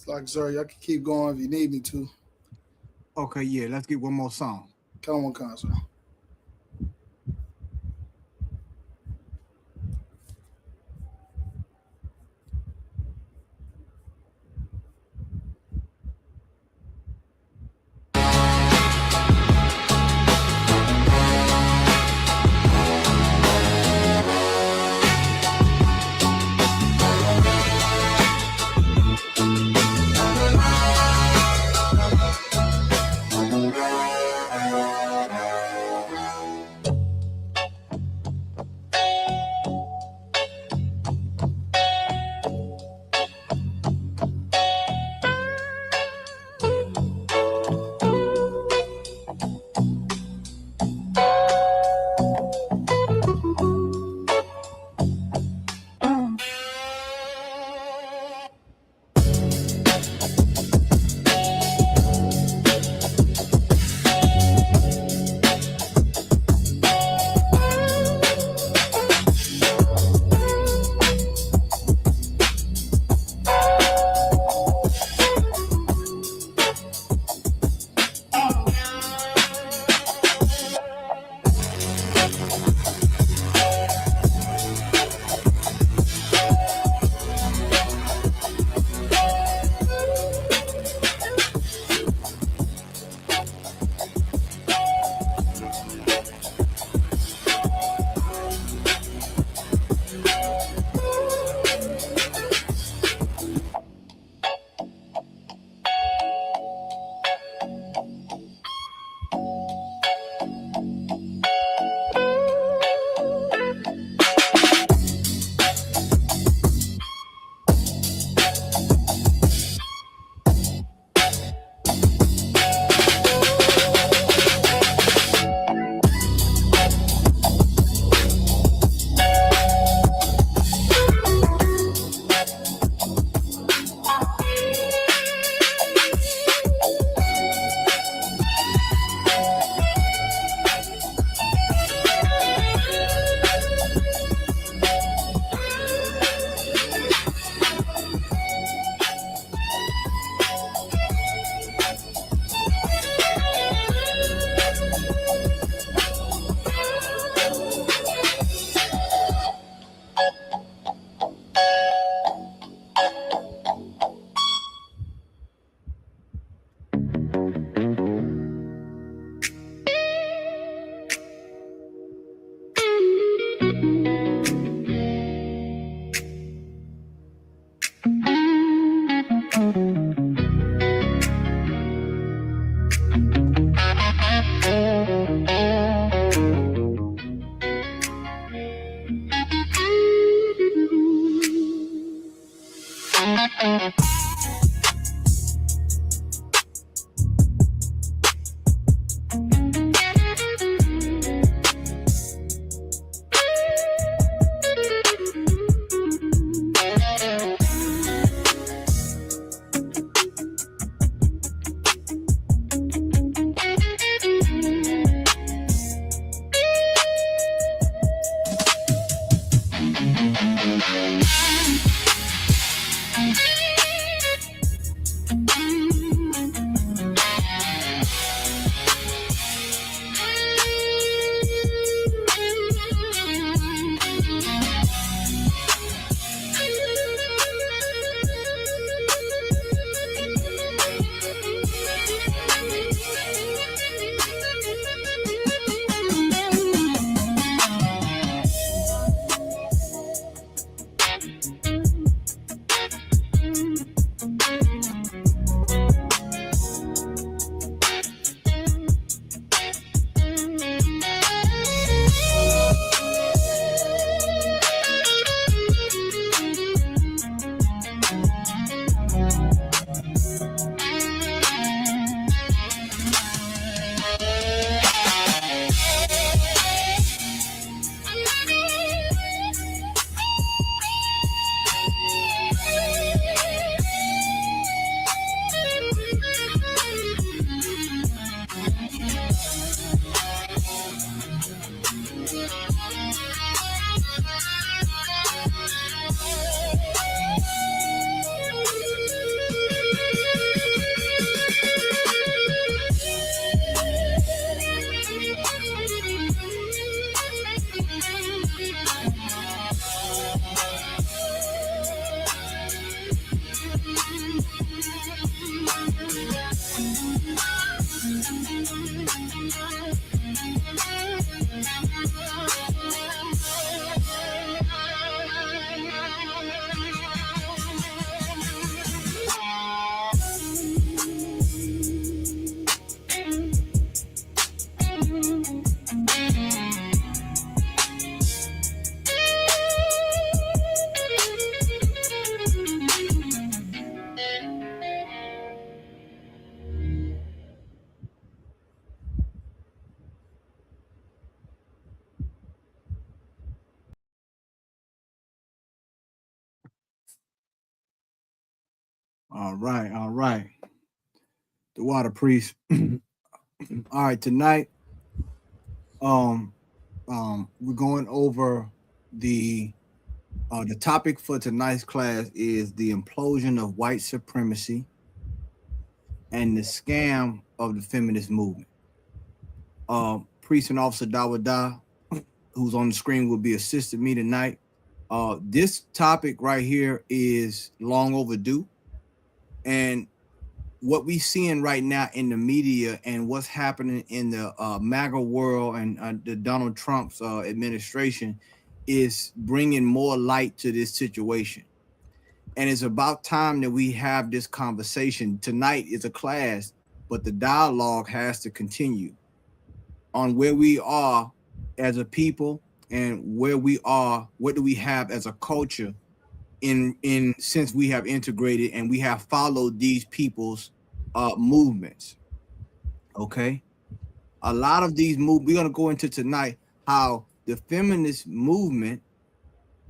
Like, sorry, I can keep going if you need me to. Okay, yeah, let's get one more song. Come on, console. All right. The water priest. All right, tonight, we're going over the topic for tonight's class is the implosion of white supremacy and the scam of the feminist movement. Priest and Officer Dawada, who's on the screen, will be assisting me tonight. This topic right here is long overdue, and what we seeing right now in the media and what's happening in the MAGA world and the Donald Trump's administration is bringing more light to this situation. And it's about time that we have this conversation. Tonight is a class, but the dialogue has to continue on where we are as a people and where we are, what do we have as a culture in since we have integrated and we have followed these people's movements. Okay, a lot of these we're going to go into tonight how the feminist movement,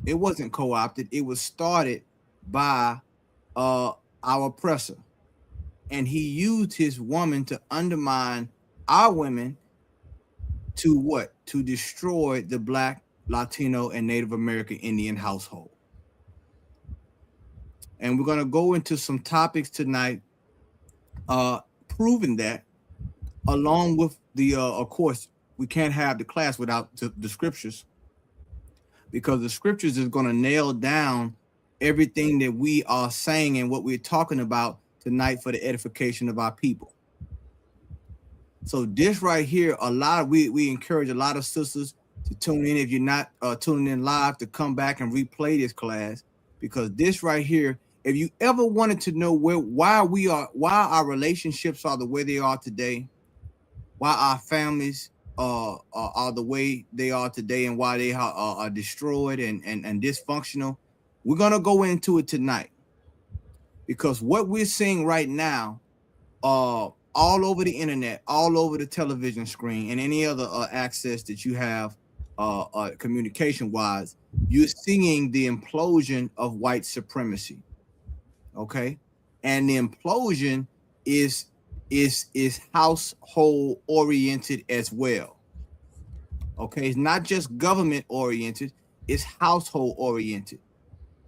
it wasn't co-opted, it was started by our oppressor, and he used his woman to undermine our women to what? To destroy the Black, Latino, and Native American Indian household. And we're going to go into some topics tonight proving that, along with the of course we can't have the class without the scriptures, because the scriptures is going to nail down everything that we are saying and what we're talking about tonight for the edification of our people. So this right here, we encourage a lot of sisters to tune in. If you're not tuning in live, to come back and replay this class, because this right here, if you ever wanted to know why our relationships are the way they are today, why our families are the way they are today, and why they are destroyed and dysfunctional, we're gonna go into it tonight, because what we're seeing right now, all over the internet, all over the television screen, and any other access that you have, communication wise, you're seeing the implosion of white supremacy. Okay, and the implosion is household oriented as well. Okay, it's not just government oriented, it's household oriented.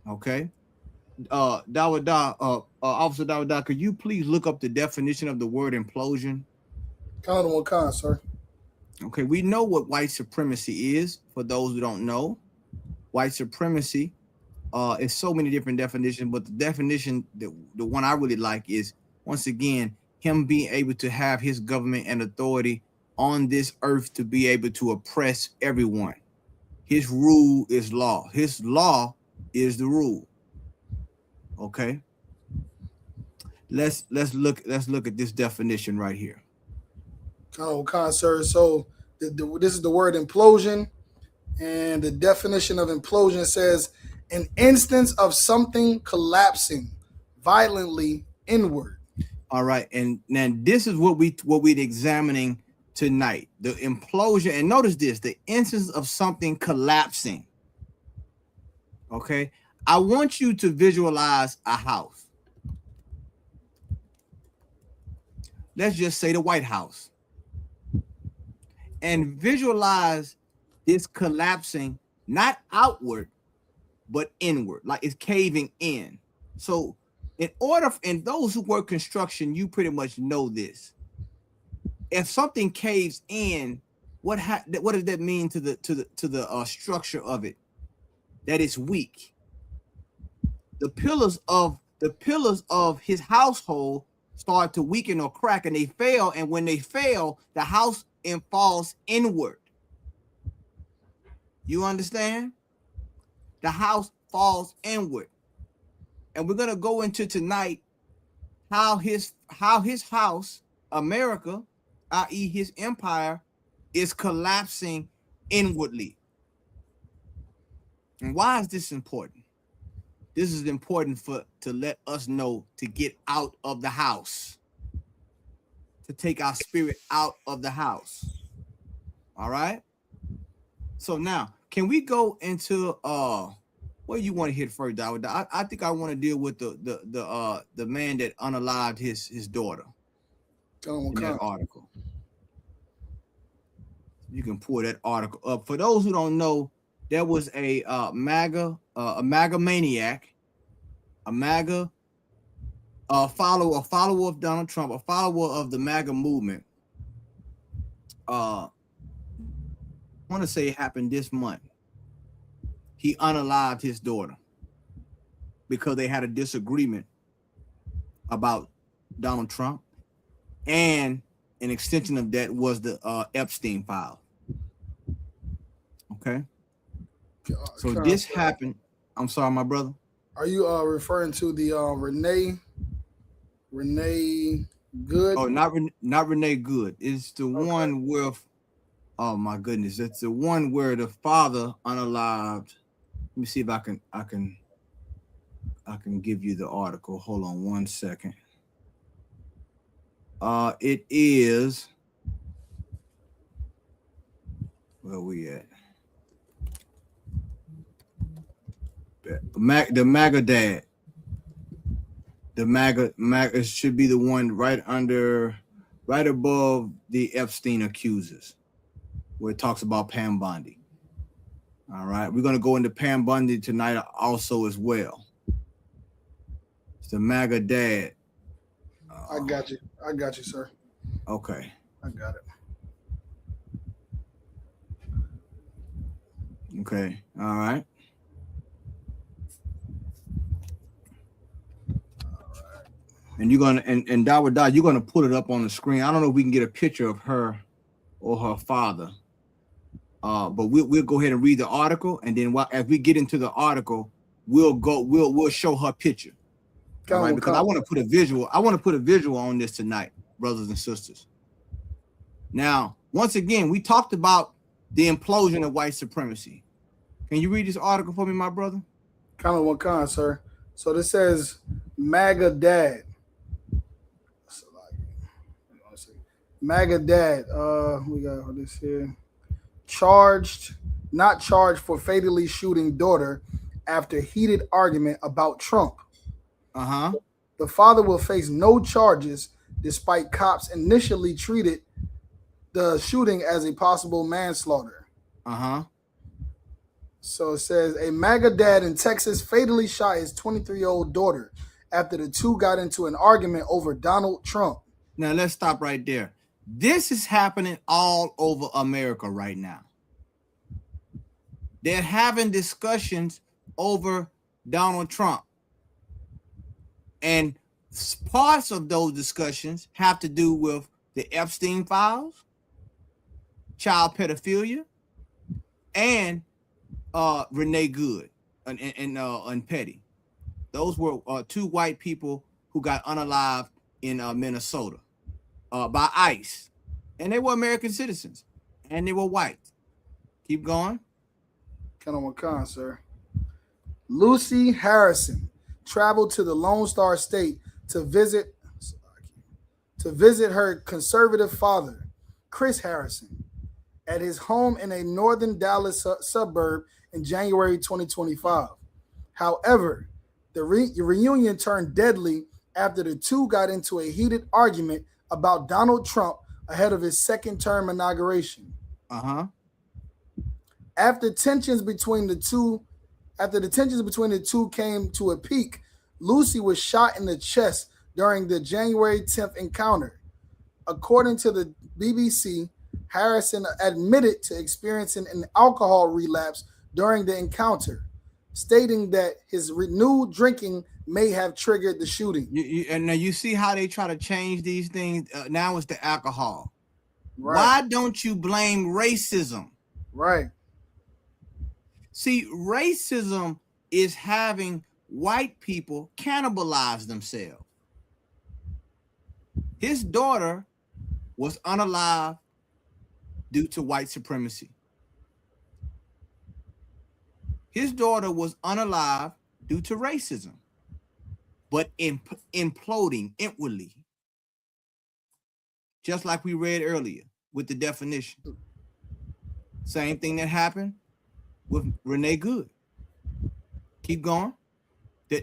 Okay, Dawada, Officer Dawada, could you please look up the definition of the word implosion? Count on one, sir. Okay, we know what white supremacy is. For those who don't know, white supremacy is so many different definitions, but the definition, the one I really like, is, once again, him being able to have his government and authority on this earth to be able to oppress everyone. His rule is law. His law is the rule. Okay, let's look at this definition right here. Count on, sir. So this is the word implosion, and the definition of implosion says an instance of something collapsing violently inward. All right, and now this is what we're examining tonight: the implosion. And notice this: the instance of something collapsing. Okay, I want you to visualize a house. Let's just say the White House, and visualize this collapsing, not outward, but inward, like it's caving in. So and those who work construction, you pretty much know this. If something caves in, what does that mean to the structure of it? That it's weak. The pillars of his household start to weaken or crack, and they fail. And when they fail, the house falls inward. You understand? The house falls inward. And we're gonna go into tonight how his house, America, i.e. his empire, is collapsing inwardly. And why is this important? This is important to let us know to get out of the house, to take our spirit out of the house. All right. So now, can we go into What do you want to hit first, Dawid? I think I want to deal with the man that unalived his daughter Tell them what in that kind. article. You can pull that article up. For those who don't know, there was a MAGA maniac, a MAGA a follower of Donald Trump, a follower of the MAGA movement. I want to say it happened this month. He unalived his daughter because they had a disagreement about Donald Trump, and an extension of that was the Epstein file. Okay, so this happened. I'm sorry, my brother. Are you referring to the Renee Good? Oh, not Renee Good. It's the one with. Oh my goodness, it's the one where the father unalived. Let me see if I can give you the article. Hold on one second. It is. Where we at? The MAGA dad. The MAGA should be the one right above the Epstein accusers, where it talks about Pam Bondi. All right, we're gonna go into Pam Bondi tonight also as well. It's the MAGA dad. I got you, sir. Okay. I got it. Okay. All right. And you're gonna and Dawid, you're gonna put it up on the screen. I don't know if we can get a picture of her or her father. But we'll go ahead and read the article, and then as we get into the article, we'll show her picture. All right, because I want to put a visual. I want to put a visual on this tonight, brothers and sisters. Now, once again, we talked about the implosion of white supremacy. Can you read this article for me, my brother? Kind of what kind, sir? So this says MAGA dad. MAGA dad. We got this here. Not charged for fatally shooting daughter after heated argument about Trump. The father will face no charges despite cops initially treated the shooting as a possible manslaughter. So it says a MAGA dad in Texas fatally shot his 23-year-old daughter after the two got into an argument over Donald Trump. Now let's stop right there. This is happening all over America right now. They're having discussions over Donald Trump. And parts of those discussions have to do with the Epstein files, child pedophilia, and Renee Good and Petty. Those were two white people who got unalived in Minnesota by ICE. And they were American citizens. And they were white. Keep going. Kind of what kind, sir? Lucy Harrison traveled to the Lone Star State to visit her conservative father, Chris Harrison, at his home in a northern Dallas suburb in January 2025. However, the reunion turned deadly after the two got into a heated argument about Donald Trump ahead of his second term inauguration. After the tensions between the two came to a peak, Lucy was shot in the chest during the January 10th encounter. According to the BBC, Harrison admitted to experiencing an alcohol relapse during the encounter, stating that his renewed drinking may have triggered the shooting. And now you see how they try to change these things. Now it's the alcohol. Right. Why don't you blame racism? Right. See, racism is having white people cannibalize themselves. His daughter was unalived due to white supremacy. His daughter was unalived due to racism, but imploding inwardly, just like we read earlier with the definition. Same thing that happened with Renee Good. Keep going.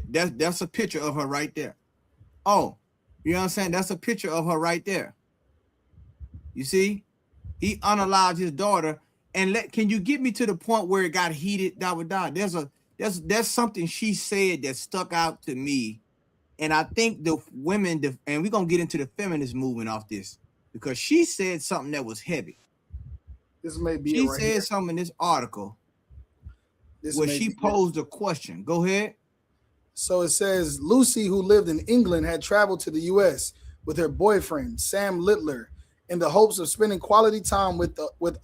That's a picture of her right there. Oh, you know what I'm saying? That's a picture of her right there. You see? He unalived his daughter. And can you get me to the point where it got heated? There's something she said that stuck out to me. And I think the women, and we're gonna get into the feminist movement off this, because she said something that was heavy. This may be it She right said here. something in this article This where may she be it. posed a question. Go ahead. So it says Lucy, who lived in England, had traveled to the U.S. with her boyfriend Sam Littler in the hopes of spending quality time with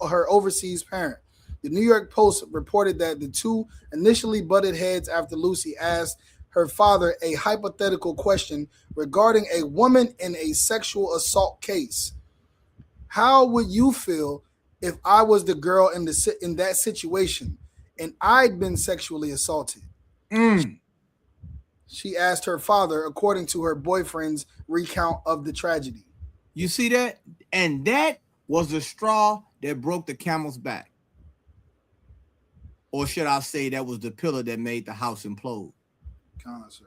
her overseas parent. The New York Post reported that the two initially butted heads after Lucy asked her father a hypothetical question regarding a woman in a sexual assault case. How would you feel if I was the girl in that situation and I'd been sexually assaulted? Mm. She asked her father, according to her boyfriend's recount of the tragedy. You see that? And that was the straw that broke the camel's back. Or should I say that was the pillar that made the house implode? Sir.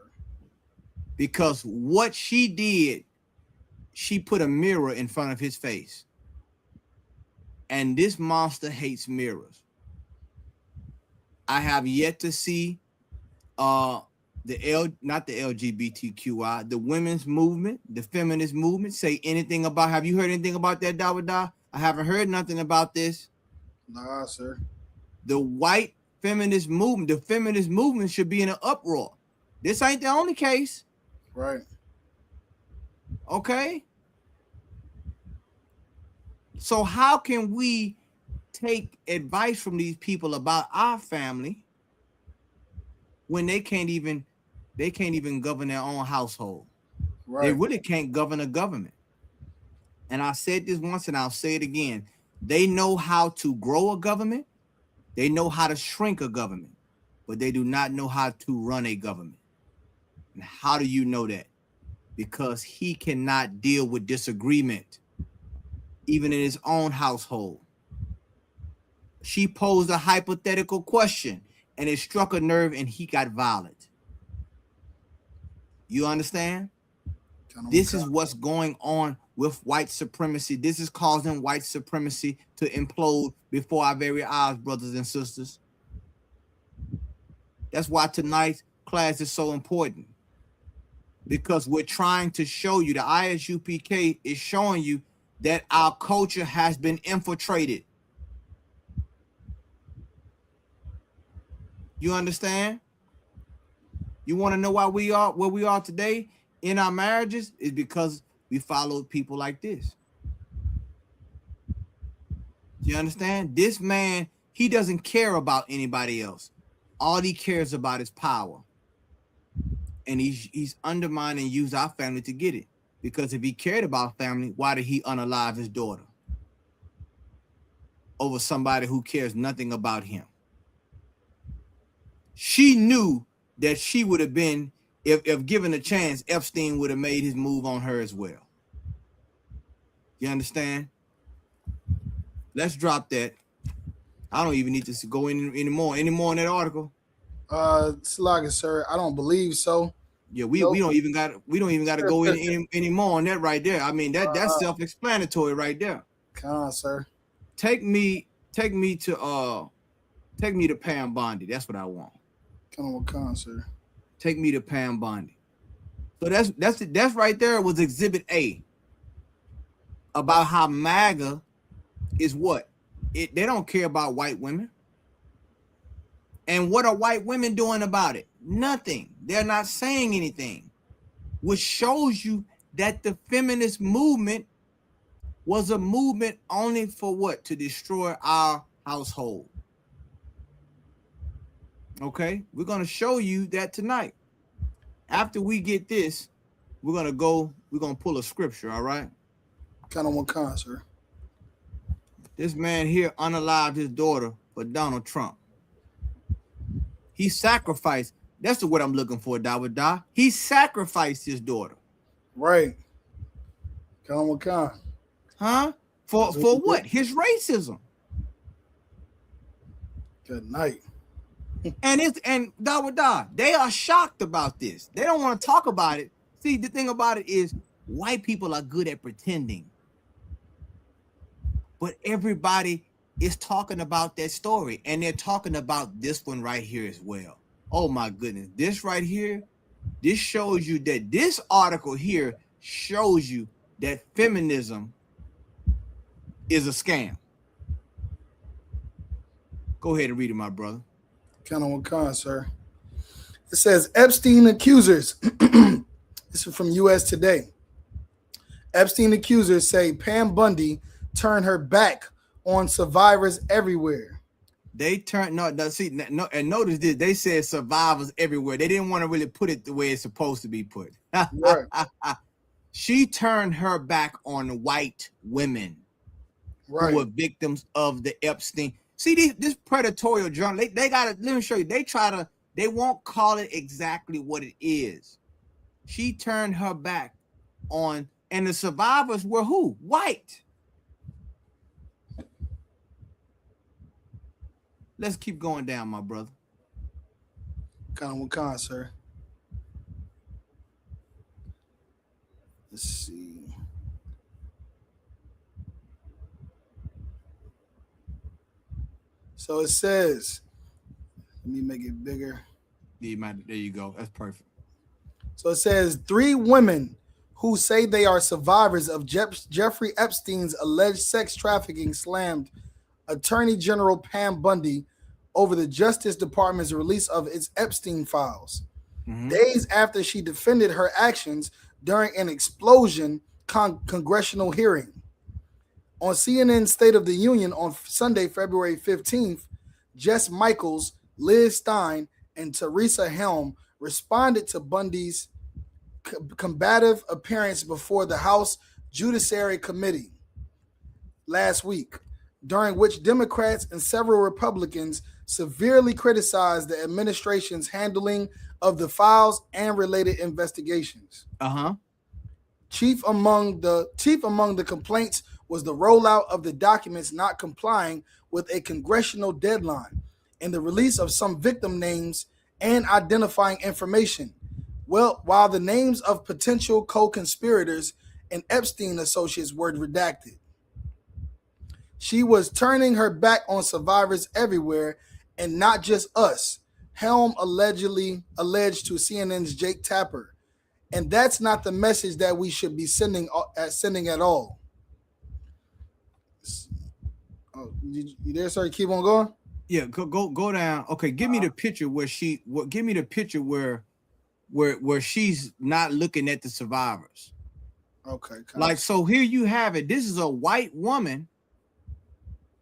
Because what she did, she put a mirror in front of his face. And this monster hates mirrors. I have yet to see not the LGBTQI, the women's movement, the feminist movement say anything about. Have you heard anything about that, Dawada? I haven't heard nothing about this. Nah, sir. The white feminist movement, the feminist movement should be in an uproar. This ain't the only case. Right. Okay. So how can we take advice from these people about our family when they can't even govern their own household? Right. They really can't govern a government. And I said this once and I'll say it again. They know how to grow a government. They know how to shrink a government, but they do not know how to run a government. And how do you know that? Because he cannot deal with disagreement, even in his own household. She posed a hypothetical question and it struck a nerve and he got violent. You understand? This is what's going on with white supremacy. This is causing white supremacy to implode before our very eyes, brothers and sisters. That's why tonight's class is so important. Because we're trying to show you, the ISUPK is showing you that our culture has been infiltrated. You understand? You want to know why we are where we are today in our marriages? Is because we followed people like this. You understand? This man, he doesn't care about anybody else. All he cares about is power. And he's undermining and use our family to get it. Because if he cared about family, why did he unalive his daughter over somebody who cares nothing about him? She knew that she would have been, if given a chance, Epstein would have made his move on her as well. You understand? Let's drop that. I don't even need to go in anymore in that article. Slaga, sir, I don't believe so. Yeah, we don't even got to go in anymore on that right there. I mean that's self-explanatory right there. Come on, sir. Take me to Pam Bondi. That's what I want. Come on, sir. Take me to Pam Bondi. So that's right there was Exhibit A about how MAGA is what? They don't care about white women. And what are white women doing about it? Nothing. They're not saying anything, which shows you that the feminist movement was a movement only for what? To destroy our household. Okay, we're going to show you that tonight. After we get this, we're going to pull a scripture, all right? Kind of one sir. This man here unalived his daughter for Donald Trump. He sacrificed. That's the word I'm looking for, Dawada. He sacrificed his daughter. Right. Kind of one. Huh? For what? His racism. Good night. And they are shocked about this. They don't want to talk about it. See, the thing about it is white people are good at pretending. But everybody is talking about that story, and they're talking about this one right here as well. Oh my goodness. This right here, this shows you that this article here shows you that feminism is a scam. Go ahead and read it, my brother. Kind of what kind, sir. It says Epstein accusers. This is from U.S. Today. Epstein accusers say Pam Bundy turned her back on survivors everywhere. They turned and notice this. They said survivors everywhere. They didn't want to really put it the way it's supposed to be put. Right. She turned her back on white women Right. who were victims of the Epstein. See, this predatorial journal, they got to, let me show you. They won't call it exactly what it is. She turned her back on, and the survivors were who? White. Let's keep going down, my brother. Kind of what kind, sir. Let's see. So it says, let me make it bigger. There you go. That's perfect. So it says 3 women who say they are survivors of Jeffrey Epstein's alleged sex trafficking slammed Attorney General Pam Bundy over the Justice Department's release of its Epstein files, days after she defended her actions during an Implosion congressional hearing. On CNN's State of the Union on Sunday, February 15th, Jess Michaels, Liz Stein, and Teresa Helm responded to Bundy's combative appearance before the House Judiciary Committee last week, during which Democrats and several Republicans severely criticized the administration's handling of the files and related investigations. Chief among the complaints was the rollout of the documents not complying with a congressional deadline and the release of some victim names and identifying information. Well, while the names of potential co-conspirators and Epstein associates were redacted. She was turning her back on survivors everywhere and not just us, Helm alleged to CNN's Jake Tapper. And that's not the message that we should be sending at all. Oh, you there, sir? Keep on going? Yeah, go down. Okay, give me the picture where where she's not looking at the survivors. Okay. Like, so here you have it. This is a white woman.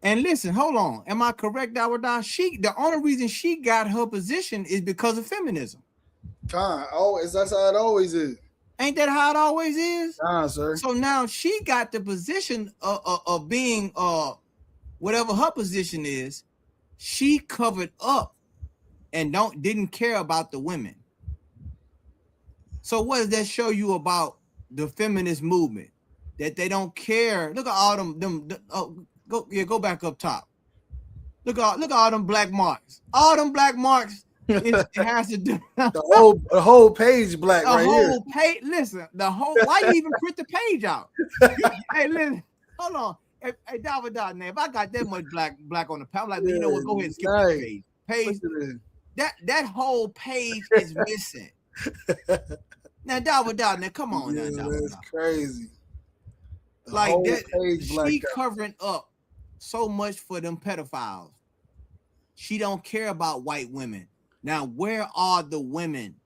And listen, hold on. Am I correct, Dawadah? The only reason she got her position is because of feminism. That's how it always is. Ain't that how it always is? Sir. So now she got the position of being whatever her position is. She covered up and didn't care about the women. So what does that show you about the feminist movement? That they don't care. Look at all them go back up top. Look at all them black marks. All them black marks. It has to do the whole page black. The right whole here. Page. Listen, why you even print the page out? Hey, listen, hold on. Hey, Dawadah, man, if I got that much black on the page, I'm like, you know what? Go ahead and skip the page. That whole page is missing. Now, Dawadah, now come on, now, Dawadah. That's crazy. Like that, she covering up so much for them pedophiles. She don't care about white women. Now, where are the women?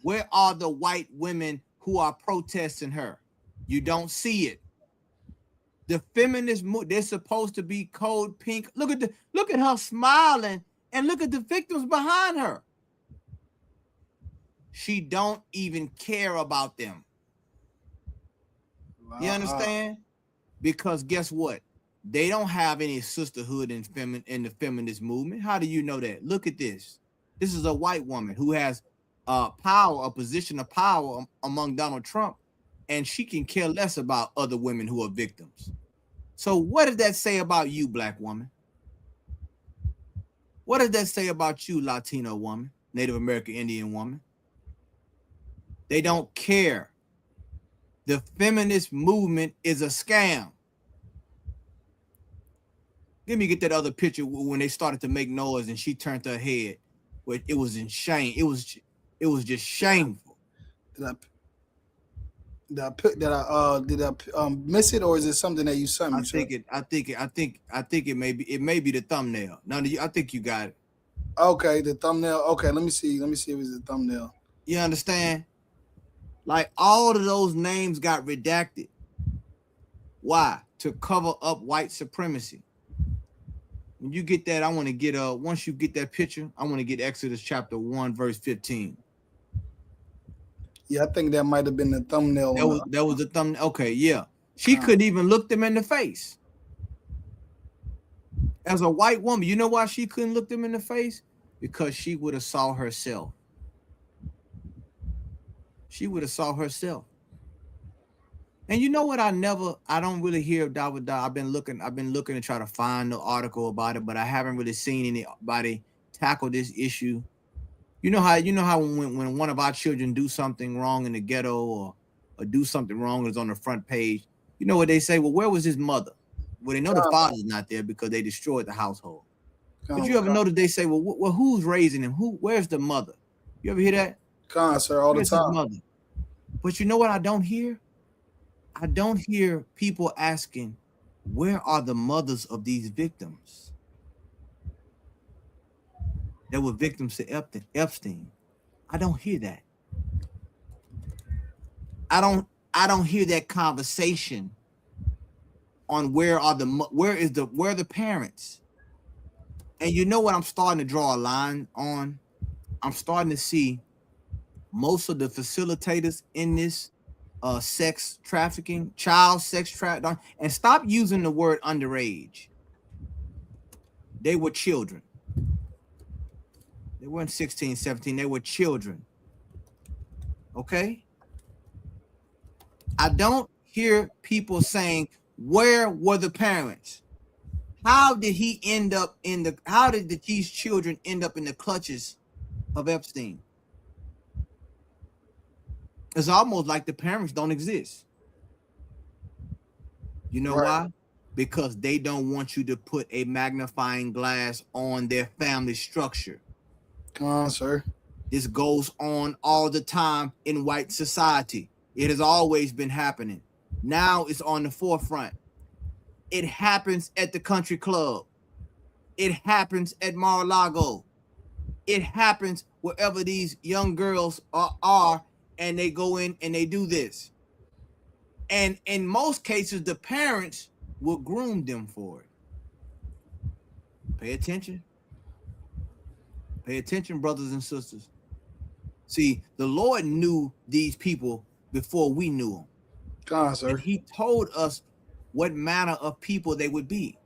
Where are the white women who are protesting her? You don't see it. The feminist movement, they're supposed to be code pink. Look at her smiling, and look at the victims behind her. She don't even care about them. You understand? Because guess what? They don't have any sisterhood in the feminist movement. How do you know that? Look at this. This is a white woman who has power, a position of power among Donald Trump, and she can care less about other women who are victims. So what does that say about you, black woman? What does that say about you, Latino woman, Native American Indian woman? They don't care. The feminist movement is a scam. Let me get that other picture when they started to make noise and she turned her head. Where it was in shame. It was just shameful. Did I miss it, or is it something that you sent me? I think it may be the thumbnail. Now I think you got it. Okay, the thumbnail. Okay, let me see. Let me see if it's the thumbnail. You understand? Like all of those names got redacted. Why? To cover up white supremacy. When you get that, I want to get once you get that picture, I want to get Exodus chapter 1, verse 15. Yeah, I think that might have been the thumbnail. That was the thumbnail. Okay, yeah. She couldn't even look them in the face. As a white woman, you know why she couldn't look them in the face? Because she would have saw herself. She would have saw herself. And you know what? I don't really hear Dawood. I've been looking to try to find the article about it, but I haven't really seen anybody tackle this issue. You know how when one of our children do something wrong in the ghetto or do something wrong is on the front page, you know what they say? Well, where was his mother? Well, they know the father's not there because they destroyed the household. But you ever notice they say, well, who's raising him? Where's the mother? You ever hear that? Sir, all Where's the time. his mother? But you know what I don't hear? I don't hear people asking, where are the mothers of these victims that were victims to Epstein? I don't hear that. I don't hear that conversation on where are the parents. And you know what I'm starting to draw a line on? I'm starting to see most of the facilitators in this sex trafficking, child sex trafficking, and stop using the word underage. They were children. They weren't 16, 17. They were children. Okay? I don't hear people saying, where were the parents? How did these children end up in the clutches of Epstein? It's almost like the parents don't exist. You know why? Because they don't want you to put a magnifying glass on their family structure. Come on, sir. This goes on all the time in white society. It has always been happening. Now it's on the forefront. It happens at the country club. It happens at Mar-a-Lago. It happens wherever these young girls are, and they go in and they do this. And in most cases, the parents will groom them for it. Pay attention. Pay attention, brothers and sisters. See, the Lord knew these people before we knew them. Come on, sir. And he told us what manner of people they would be.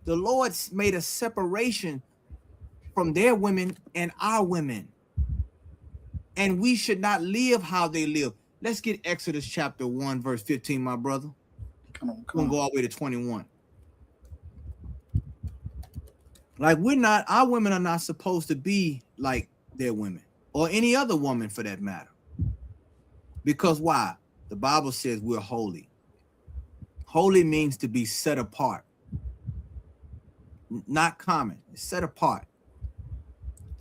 The Lord made a separation from their women and our women. And we should not live how they live. Let's get Exodus chapter 1, verse 15, my brother. Come on. We'll go all the way to 21. Like our women are not supposed to be like their women or any other woman for that matter. Because why? The Bible says we're holy. Holy means to be set apart. Not common. It's set apart.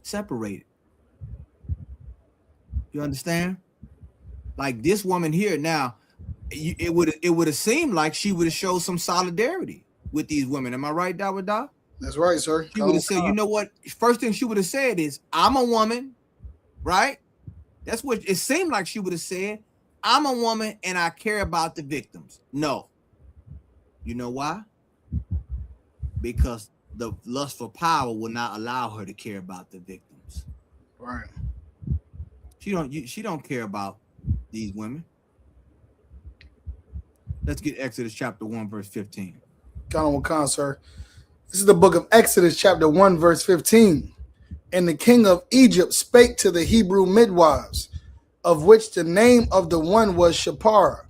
Separated. You understand? Like this woman here now, it would have seemed like she would have showed some solidarity with these women. Am I right, Dawood? That's right, sir. She would have said, you know what? First thing she would have said is, I'm a woman, right? That's what it seemed like she would have said. I'm a woman and I care about the victims. No. You know why? Because the lust for power will not allow her to care about the victims. Right. She don't care about these women. Let's get Exodus chapter 1, verse 15. Come on, sir. This is the book of Exodus chapter 1, verse 15. And the king of Egypt spake to the Hebrew midwives, of which the name of the one was Shapar,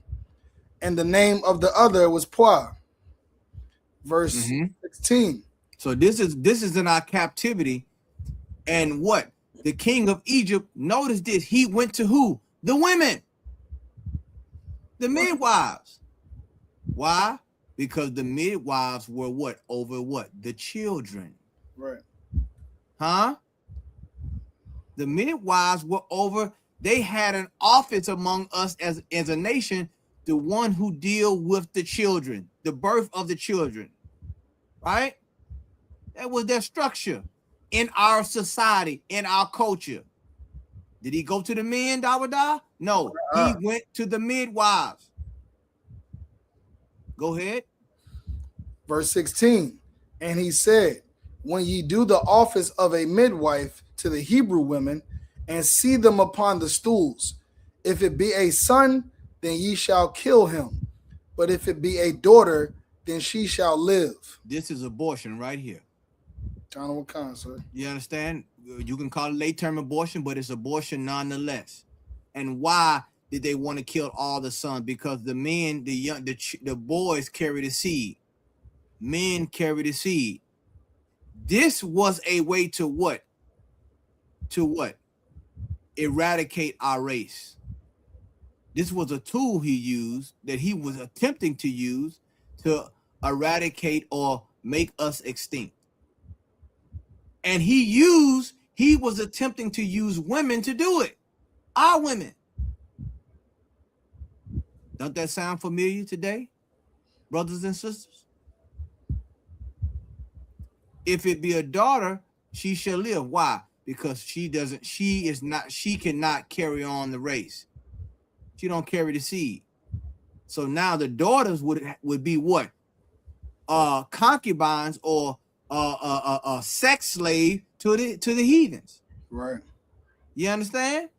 and the name of the other was Puah. Verse 16. So this is in our captivity. And what? The king of Egypt, notice this, he went to who? The women. The midwives. Why? Because the midwives were what? Over what? The children. Right. Huh? The midwives were over, they had an office among us as a nation, the one who deal with the children, the birth of the children. Right? That was their structure in our society, in our culture. Did he go to the men, Dawada? No, he went to the midwives. Go ahead. Verse 16. And he said, when ye do the office of a midwife to the Hebrew women, and see them upon the stools, if it be a son, then ye shall kill him. But if it be a daughter, then she shall live. This is abortion right here. Sir. You understand? You can call it late term abortion, but it's abortion nonetheless. And why did they want to kill all the sons? Because the men, the boys carry the seed. Men carry the seed. This was a way to what? To what? Eradicate our race. This was a tool he used, that he was attempting to use to eradicate or make us extinct. And he was attempting to use women to do it. Our women. Don't that sound familiar today, brothers and sisters? If it be a daughter, she shall live. Why? Because she cannot carry on the race. She don't carry the seed. So now the daughters would be what? Concubines or a sex slave to the heathens. Right. You understand?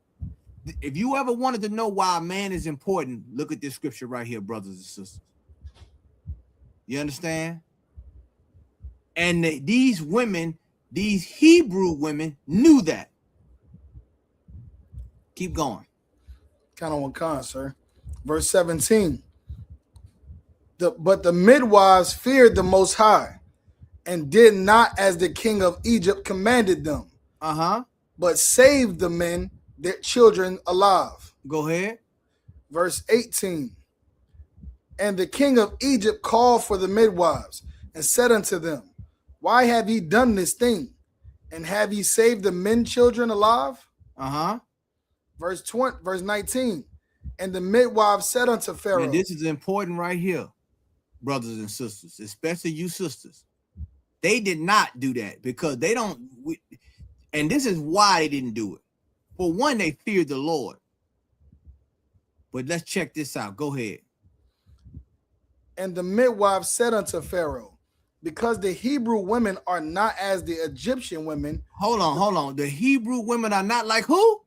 If you ever wanted to know why a man is important, look at this scripture right here, brothers and sisters. You understand? And these women, these Hebrew women, knew that. Keep going. Kind of one con, sir. Verse 17. But the midwives feared the Most High, and did not as the king of Egypt commanded them, but saved the men, their children, alive. Go ahead. Verse 18. And the king of Egypt called for the midwives, and said unto them, why have ye done this thing? And have ye saved the men children alive? Verse 19. And the midwives said unto Pharaoh. And this is important right here, brothers and sisters, especially you sisters. They did not do that because they don't, and this is why they didn't do it. For one, they feared the Lord. But let's check this out. Go ahead. And the midwives said unto Pharaoh, because the Hebrew women are not as the Egyptian women. Hold on. The Hebrew women are not like who?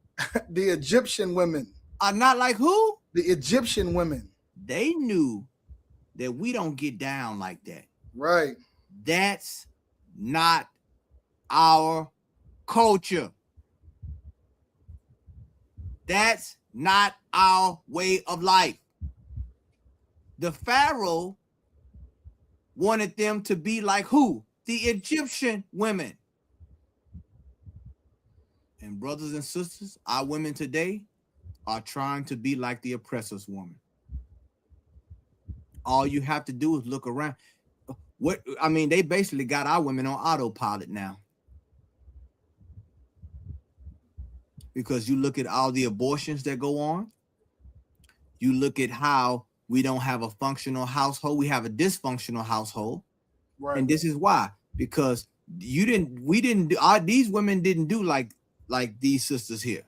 The Egyptian women. Are not like who? The Egyptian women. They knew that we don't get down like that. Right. That's not our culture. That's not our way of life. The Pharaoh wanted them to be like who? The Egyptian women. And brothers and sisters, our women today are trying to be like the oppressor's woman. All you have to do is look around. They basically got our women on autopilot now. Because you look at all the abortions that go on. You look at how we don't have a functional household. We have a dysfunctional household. Right. And this is why. Because these women didn't do like these sisters here.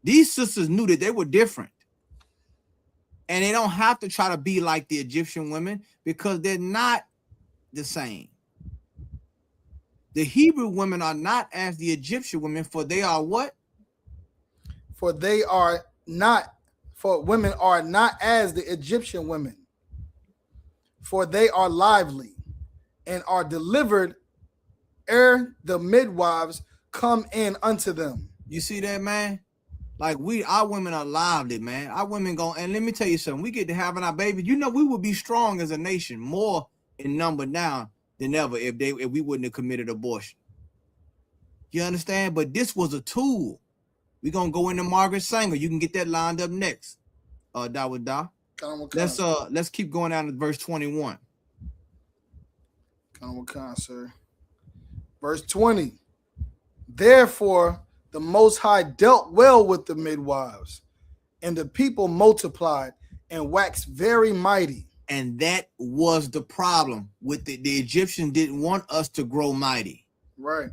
These sisters knew that they were different. And they don't have to try to be like the Egyptian women because they're not the same. The Hebrew women are not as the Egyptian women, for they are what? For women are not as the Egyptian women. For they are lively and are delivered ere the midwives come in unto them. You see that, man? Like our women are lively, man. Our women and let me tell you something. We get to having our babies. You know, we will be strong as a nation, more in number now than ever if we wouldn't have committed abortion. You understand? But this was a tool. We're gonna go into Margaret Sanger. You can get that lined up next. Dawada. Let's keep going down to verse 21. Sir. Verse 20. Therefore, the Most High dealt well with the midwives, and the people multiplied and waxed very mighty. And that was the problem with the Egyptians didn't want us to grow mighty. Right.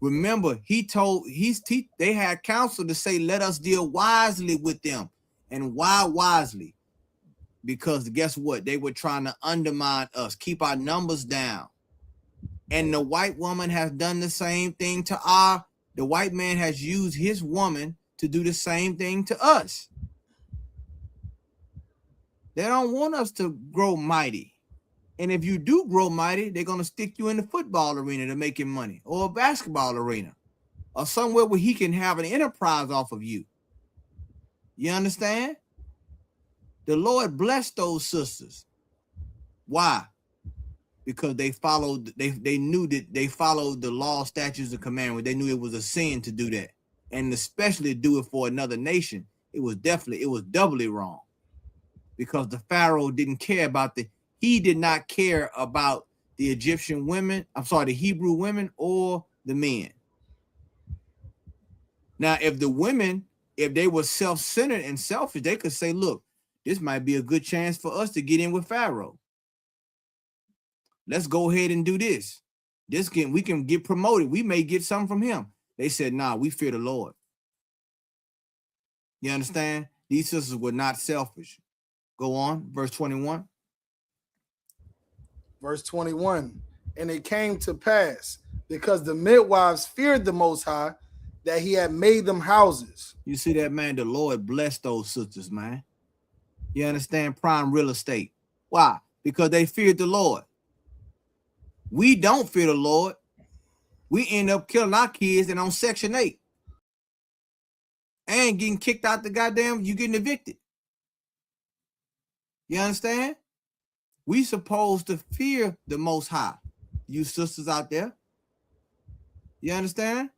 Remember, they had counsel to say, let us deal wisely with them. And why wisely? Because guess what? They were trying to undermine us, keep our numbers down. And the white woman has done the same thing to the white man has used his woman to do the same thing to us. They don't want us to grow mighty. And if you do grow mighty, they're going to stick you in the football arena to make him money, or a basketball arena, or somewhere where he can have an enterprise off of you. You understand? The Lord blessed those sisters. Why? Because they knew that they followed the law, statutes, and commandments. They knew it was a sin to do that. And especially do it for another nation. It was doubly wrong. Because the Pharaoh didn't care about he did not care about the Egyptian women, the Hebrew women or the men. Now, if the women, if they were self-centered and selfish, they could say, look, this might be a good chance for us to get in with Pharaoh. Let's go ahead and do this. We can get promoted. We may get something from him. They said, nah, we fear the Lord. You understand? These sisters were not selfish. Go on, verse 21. Verse 21. And it came to pass, because the midwives feared the Most High, that he had made them houses. You see that, man? The Lord blessed those sisters, man. You understand? Prime real estate. Why? Because they feared the Lord. We don't fear the Lord. We end up killing our kids and on Section 8. And getting kicked out the goddamn, you getting evicted. You understand? We supposed to fear the Most High. You sisters out there. You understand?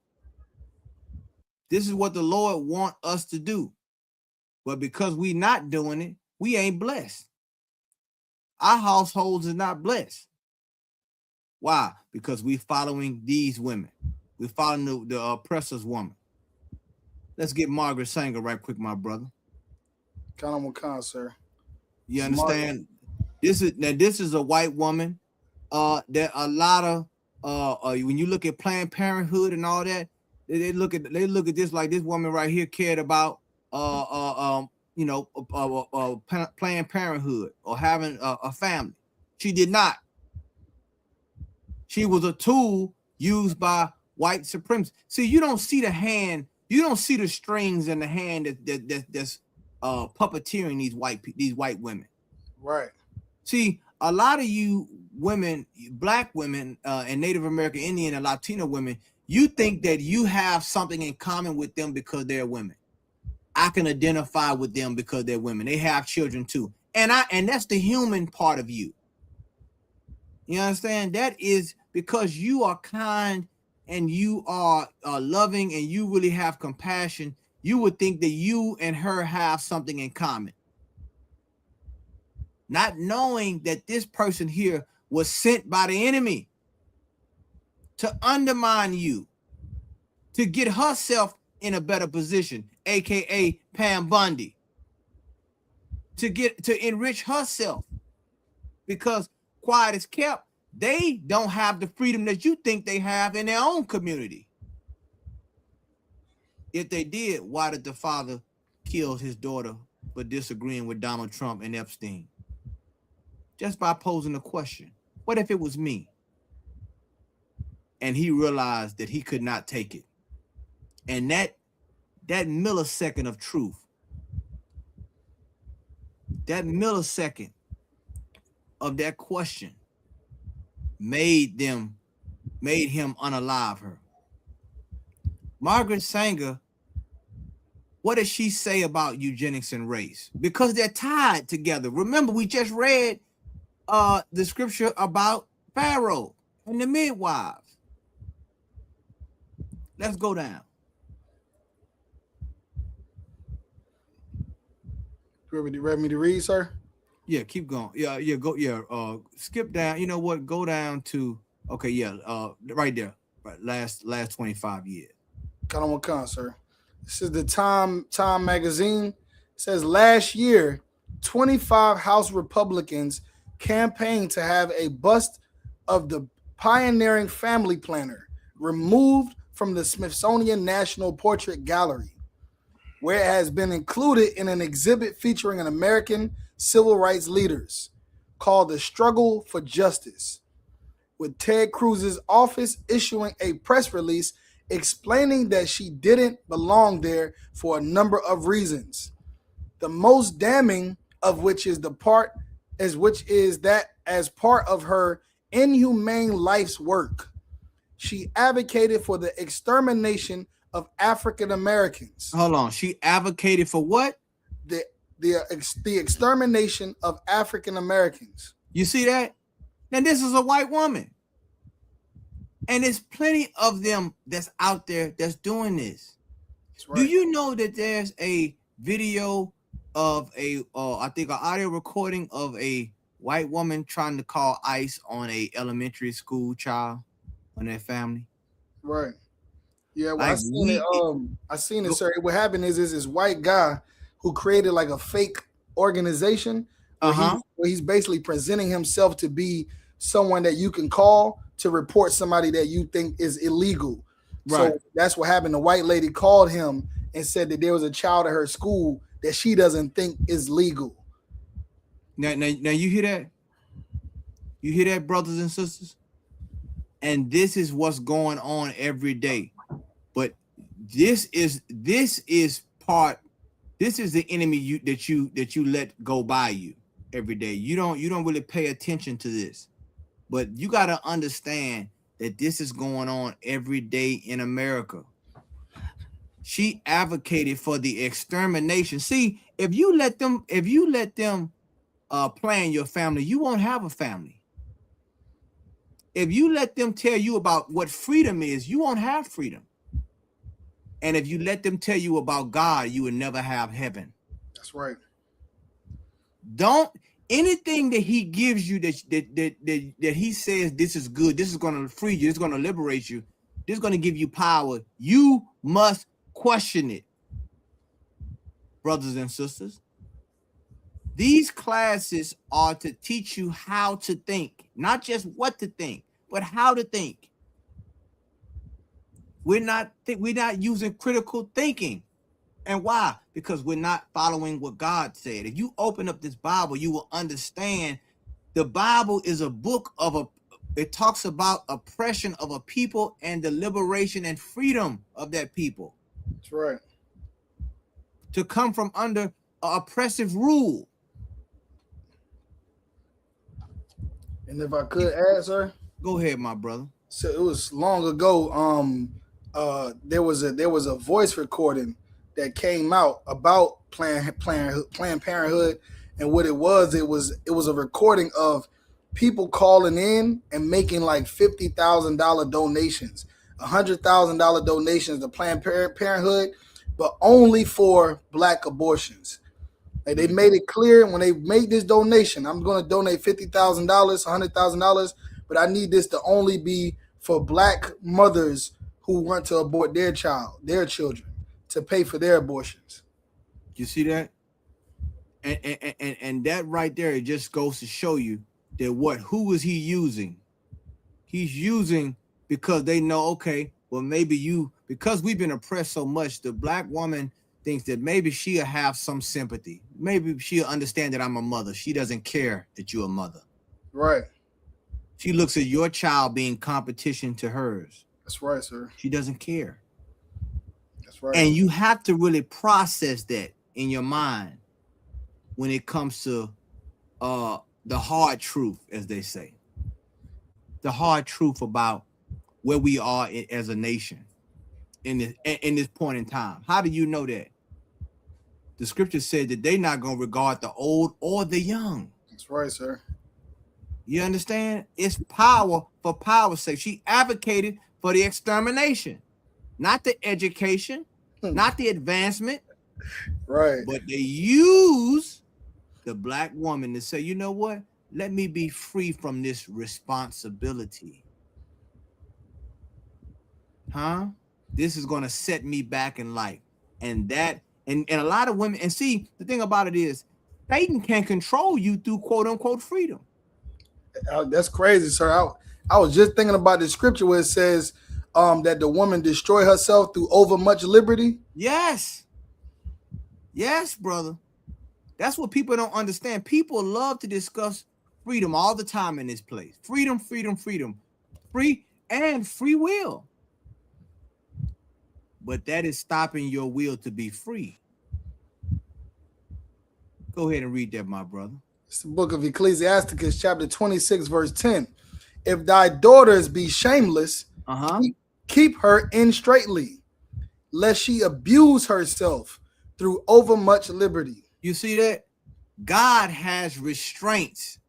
This is what the Lord want us to do. But because we not doing it, we ain't blessed. Our households is not blessed. Why? Because we following these women. We following the oppressor's woman. Let's get Margaret Sanger right quick, my brother. Sir. You understand? This is a white woman. There are a lot of when you look at Planned Parenthood and all that, they look at this like this woman right here cared about Planned Parenthood or having a family. She did not. She was a tool used by white supremacists. See, you don't see the hand. You don't see the strings in the hand that's puppeteering these white women. Right. See, a lot of you women, black women, and Native American, Indian, and Latino women, you think that you have something in common with them because they're women. I can identify with them because they're women. They have children too, and that's the human part of you. You understand? That is because you are kind and you are loving and you really have compassion. You would think that you and her have something in common. Not knowing that this person here was sent by the enemy to undermine you, to get herself in a better position, aka Pam Bundy, to enrich herself. Because quiet as kept, they don't have the freedom that you think they have in their own community. If they did, why did the father kill his daughter for disagreeing with Donald Trump and Epstein? Just by posing a question. What if it was me? And he realized that he could not take it. And that millisecond of truth, that millisecond of that question made him unalive her. Margaret Sanger, what does she say about eugenics and race? Because they're tied together. Remember, we just read the scripture about Pharaoh and the midwives. Let's go down. You ready me to read, sir? Yeah, keep going. Yeah, go. Yeah, skip down. You know what? Go down to okay. Yeah, right there. Right, last 25 years. Got on one sir. This is the Time magazine. It says last year, 25 House Republicans campaigned to have a bust of the pioneering family planner removed from the Smithsonian National Portrait Gallery, where it has been included in an exhibit featuring an American civil rights leaders called The Struggle for Justice, with Ted Cruz's office issuing a press release explaining that she didn't belong there for a number of reasons. The most damning of which is that as part of her inhumane life's work, she advocated for the extermination of African Americans. Hold on. She advocated for what? The extermination of African Americans. You see that? Now this is a white woman. And there's plenty of them that's out there that's doing this. That's right. Do you know that there's a video of I think an audio recording of a white woman trying to call ICE on a elementary school child, on their family? Right. Yeah, well, I seen it, sir. What happened is this white guy who created like a fake organization where he's basically presenting himself to be someone that you can call to report somebody that you think is illegal. Right. So that's what happened. The white lady called him and said that there was a child at her school that she doesn't think is legal. Now you hear that? You hear that, brothers and sisters? And this is what's going on every day. But this is the enemy that you let go by you every day. You don't really pay attention to this. But you got to understand that this is going on every day in America. She advocated for the extermination. See, if you let them plan your family, you won't have a family. If you let them tell you about what freedom is, you won't have freedom. And if you let them tell you about God, you will never have heaven. That's right. Anything that he gives you that he says this is good, this is going to free you, this is going to liberate you, this is going to give you power, you must question it, brothers and sisters. These classes are to teach you how to think, not just what to think, but how to think. We're not using critical thinking. And why? Because we're not following what God said. If you open up this Bible, you will understand the Bible is a book it talks about oppression of a people and the liberation and freedom of that people. That's right. To come from under an oppressive rule. And if I could add, sir. Go ahead, my brother. So it was long ago. There was a voice recording that came out about Planned Parenthood, and what it was a recording of people calling in and making like $50,000 donations, $100,000 donations to Planned Parenthood, but only for Black abortions. Like they made it clear when they made this donation, I'm going to donate $50,000, $100,000, but I need this to only be for Black mothers who want to abort their children, to pay for their abortions. You see that? And that right there, it just goes to show you that who is he using? He's using because they know, okay, well, maybe because we've been oppressed so much, the Black woman thinks that maybe she'll have some sympathy. Maybe she'll understand that I'm a mother. She doesn't care that you're a mother. Right. She looks at your child being competition to hers. That's right, sir. She doesn't care. That's right. And you have to really process that in your mind when it comes to the hard truth, as they say. The hard truth about where we are as a nation in this point in time. How do you know that? The scripture said that they're not going to regard the old or the young. That's right, sir. You understand? It's power for power's sake. She advocated for the extermination, not the education, not the advancement, Right. but they use the black woman to say, you know what? Let me be free from this responsibility. Huh? This is going to set me back in life. And a lot of women, and see, the thing about it is, Satan can control you through quote unquote freedom. That's crazy, sir. I was just thinking about the scripture where it says that the woman destroy herself through overmuch liberty. Yes. Yes, brother. That's what people don't understand. People love to discuss freedom all the time in this place. Freedom, freedom, freedom. Free and free will. But that is stopping your will to be free. Go ahead and read that, my brother. It's the book of Ecclesiasticus, chapter 26, verse 10. If thy daughters be shameless, keep her in straitly, lest she abuse herself through overmuch liberty. You see that? God has restraints.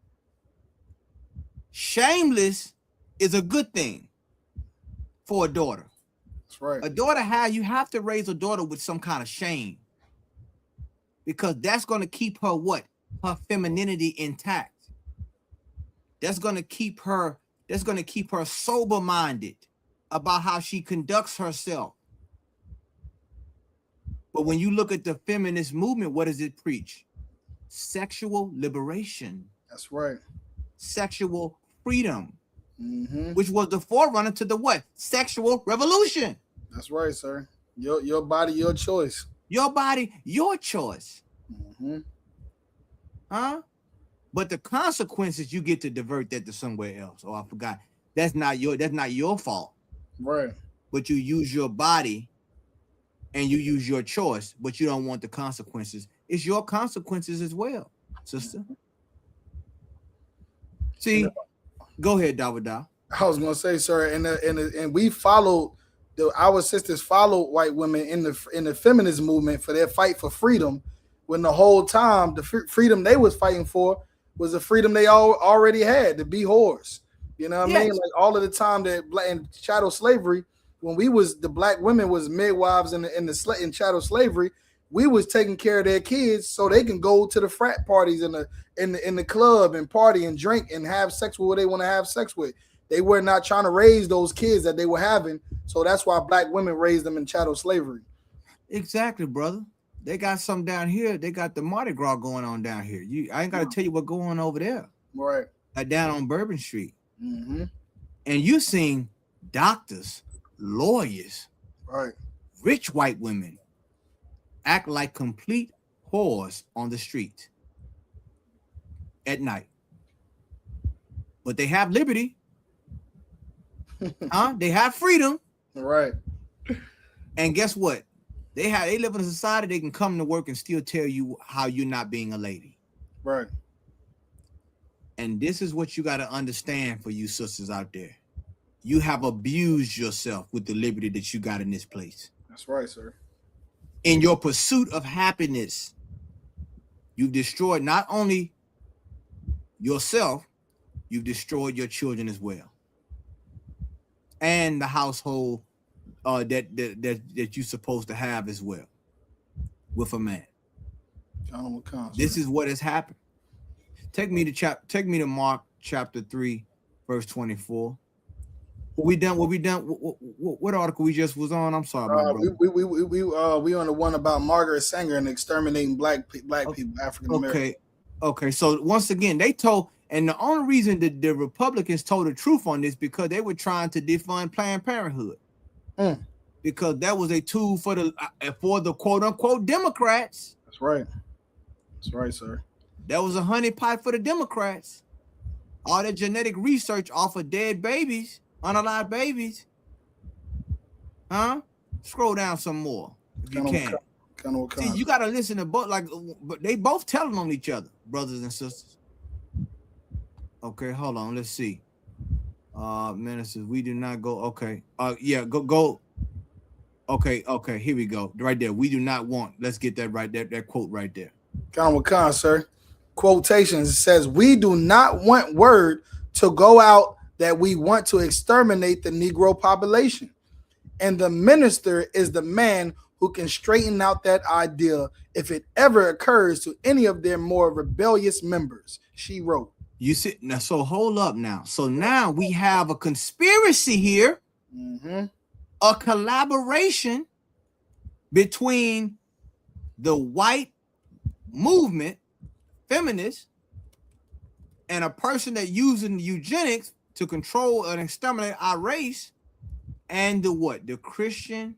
Shameless is a good thing for a daughter. That's right. A daughter you have to raise a daughter with some kind of shame, because that's going to keep her what? Her femininity intact. That's going to keep her sober-minded about how she conducts herself. But when you look at the feminist movement, what does it preach? Sexual liberation. That's right. Sexual freedom, which was the forerunner to the what? Sexual revolution. That's right, sir. Your body, your choice. Your body, your choice. Huh? But the consequences, you get to divert that to somewhere else. Oh, I forgot. That's not your fault. Right. But you use your body and you use your choice, but you don't want the consequences. It's your consequences as well, sister. See, go ahead, Dawada. I was gonna say, sir, and we followed our sisters followed white women in the feminist movement for their fight for freedom, when the whole time the freedom they was fighting for was the freedom they already had to be whores. You know what I mean? Like all of the time that in chattel slavery, when the black women was midwives in chattel slavery, we was taking care of their kids so they can go to the frat parties in the club and party and drink and have sex with what they want to have sex with. They were not trying to raise those kids that they were having, so that's why black women raised them in chattel slavery. Exactly, brother. They got some down here. They got the Mardi Gras going on down here. I ain't got to tell you what's going on over there. Right. Down on Bourbon Street. And you seen doctors, lawyers, right, rich white women act like complete whores on the street at night. But they have liberty. They have freedom. Right. And guess what? They live in a society they can come to work and still tell you how you're not being a lady. Right. And this is what you got to understand for you sisters out there. You have abused yourself with the liberty that you got in this place. That's right, sir. In your pursuit of happiness, you've destroyed not only yourself, you've destroyed your children as well. And the household that you're supposed to have as well with a man. This is what has happened. Take me to Mark chapter 3, verse 24. What article we just was on? I'm sorry, my brother. We on the one about Margaret Sanger and exterminating black people, African American. Okay. So once again, they told, and the only reason that the Republicans told the truth on this because they were trying to defund Planned Parenthood, because that was a tool for the quote unquote Democrats. That's right. That's right, sir. That was a honeypot for the Democrats. All that genetic research off of dead babies, unalive babies. Scroll down some more if you can. See, you gotta listen to both. But they both telling on each other, brothers and sisters. Okay, hold on. Let's see. Ministers, we do not go. Okay. Go. Okay. Here we go. Right there. We do not want. Let's get that right there. That quote right there. Sir. quotations. It says, "We do not want word to go out that we want to exterminate the Negro population. And the minister is the man who can straighten out that idea if it ever occurs to any of their more rebellious members," she wrote. You see, now, so hold up now. So now we have a conspiracy here, a collaboration between the white movement, feminists, and a person that using eugenics to control and exterminate our race, and the what? The Christian.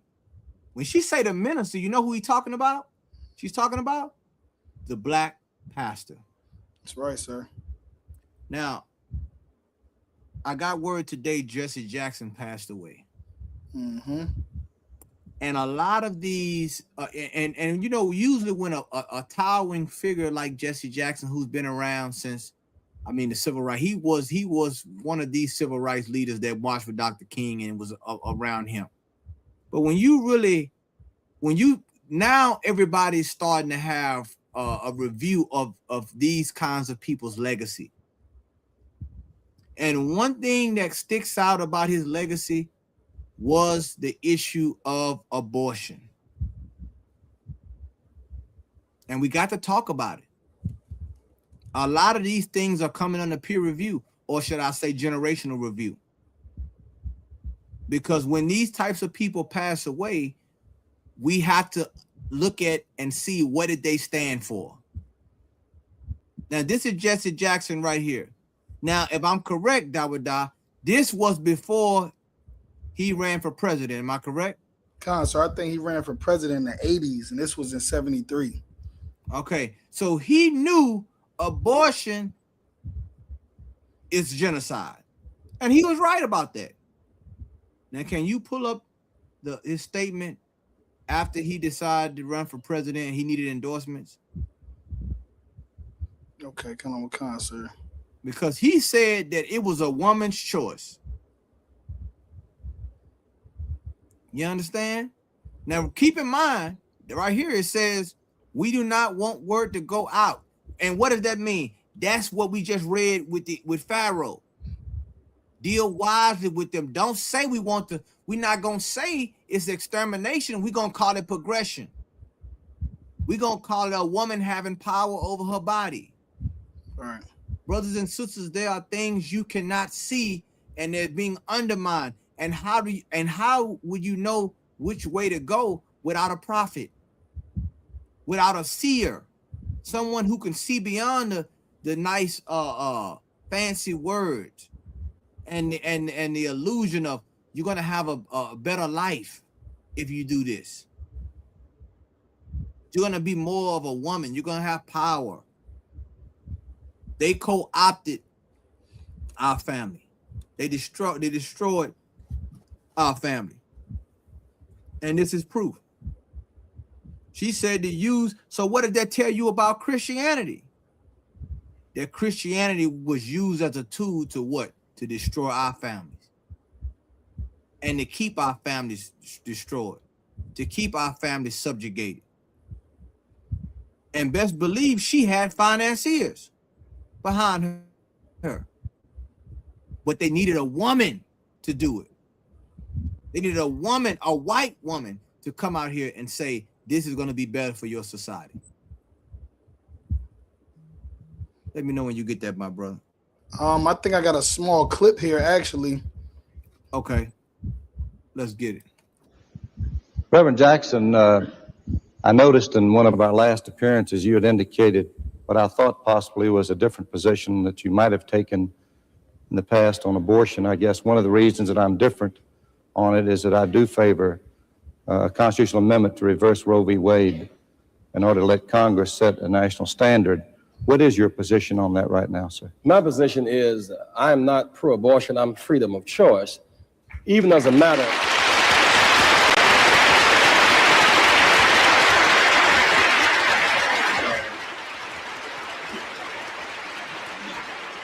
When she say the minister, you know who he's talking about? She's talking about the black pastor. That's right, sir. Now, I got word today Jesse Jackson passed away. And a lot of these, and you know, usually when a towering figure like Jesse Jackson, who's been around since, I mean, the civil rights, he was one of these civil rights leaders that marched for Dr. King and was around him. But now everybody's starting to have a review of these kinds of people's legacy. And one thing that sticks out about his legacy was the issue of abortion. And we got to talk about it. A lot of these things are coming under peer review, or should I say generational review. Because when these types of people pass away, we have to look at and see what did they stand for. Now, this is Jesse Jackson right here. Now, if I'm correct, Dawada, this was before he ran for president. Am I correct? So I think he ran for president in the 80s, and this was in 73. Okay, so he knew abortion is genocide. And he was right about that. Now, can you pull up his statement after he decided to run for president and he needed endorsements? Okay, come on, sir. Because he said that it was a woman's choice. You understand? Now, keep in mind, right here it says, we do not want word to go out. And what does that mean? That's what we just read with Pharaoh. Deal wisely with them. Don't say we want to. We're not going to say it's extermination. We're going to call it progression. We're going to call it a woman having power over her body. All right. Brothers and sisters, there are things you cannot see and they're being undermined. And how would you know which way to go without a prophet, without a seer, someone who can see beyond the nice fancy words and the illusion of you're gonna have a better life if you do this. You're gonna be more of a woman. You're gonna have power. They co-opted our family. They destroyed our family. And this is proof. She said to use, so what did that tell you about Christianity? That Christianity was used as a tool to what? To destroy our families. And to keep our families destroyed. To keep our families subjugated. And best believe she had financiers behind her. But they needed a woman to do it. They needed a woman, a white woman, to come out here and say, this is going to be better for your society. Let me know when you get that, my brother. I think I got a small clip here, actually. Okay. Let's get it. Reverend Jackson, I noticed in one of our last appearances you had indicated what I thought possibly was a different position that you might have taken in the past on abortion. I guess one of the reasons that I'm different on it is that I do favor a constitutional amendment to reverse Roe v. Wade in order to let Congress set a national standard. What is your position on that right now, sir? My position is I am not pro-abortion. I'm freedom of choice, even as a matter.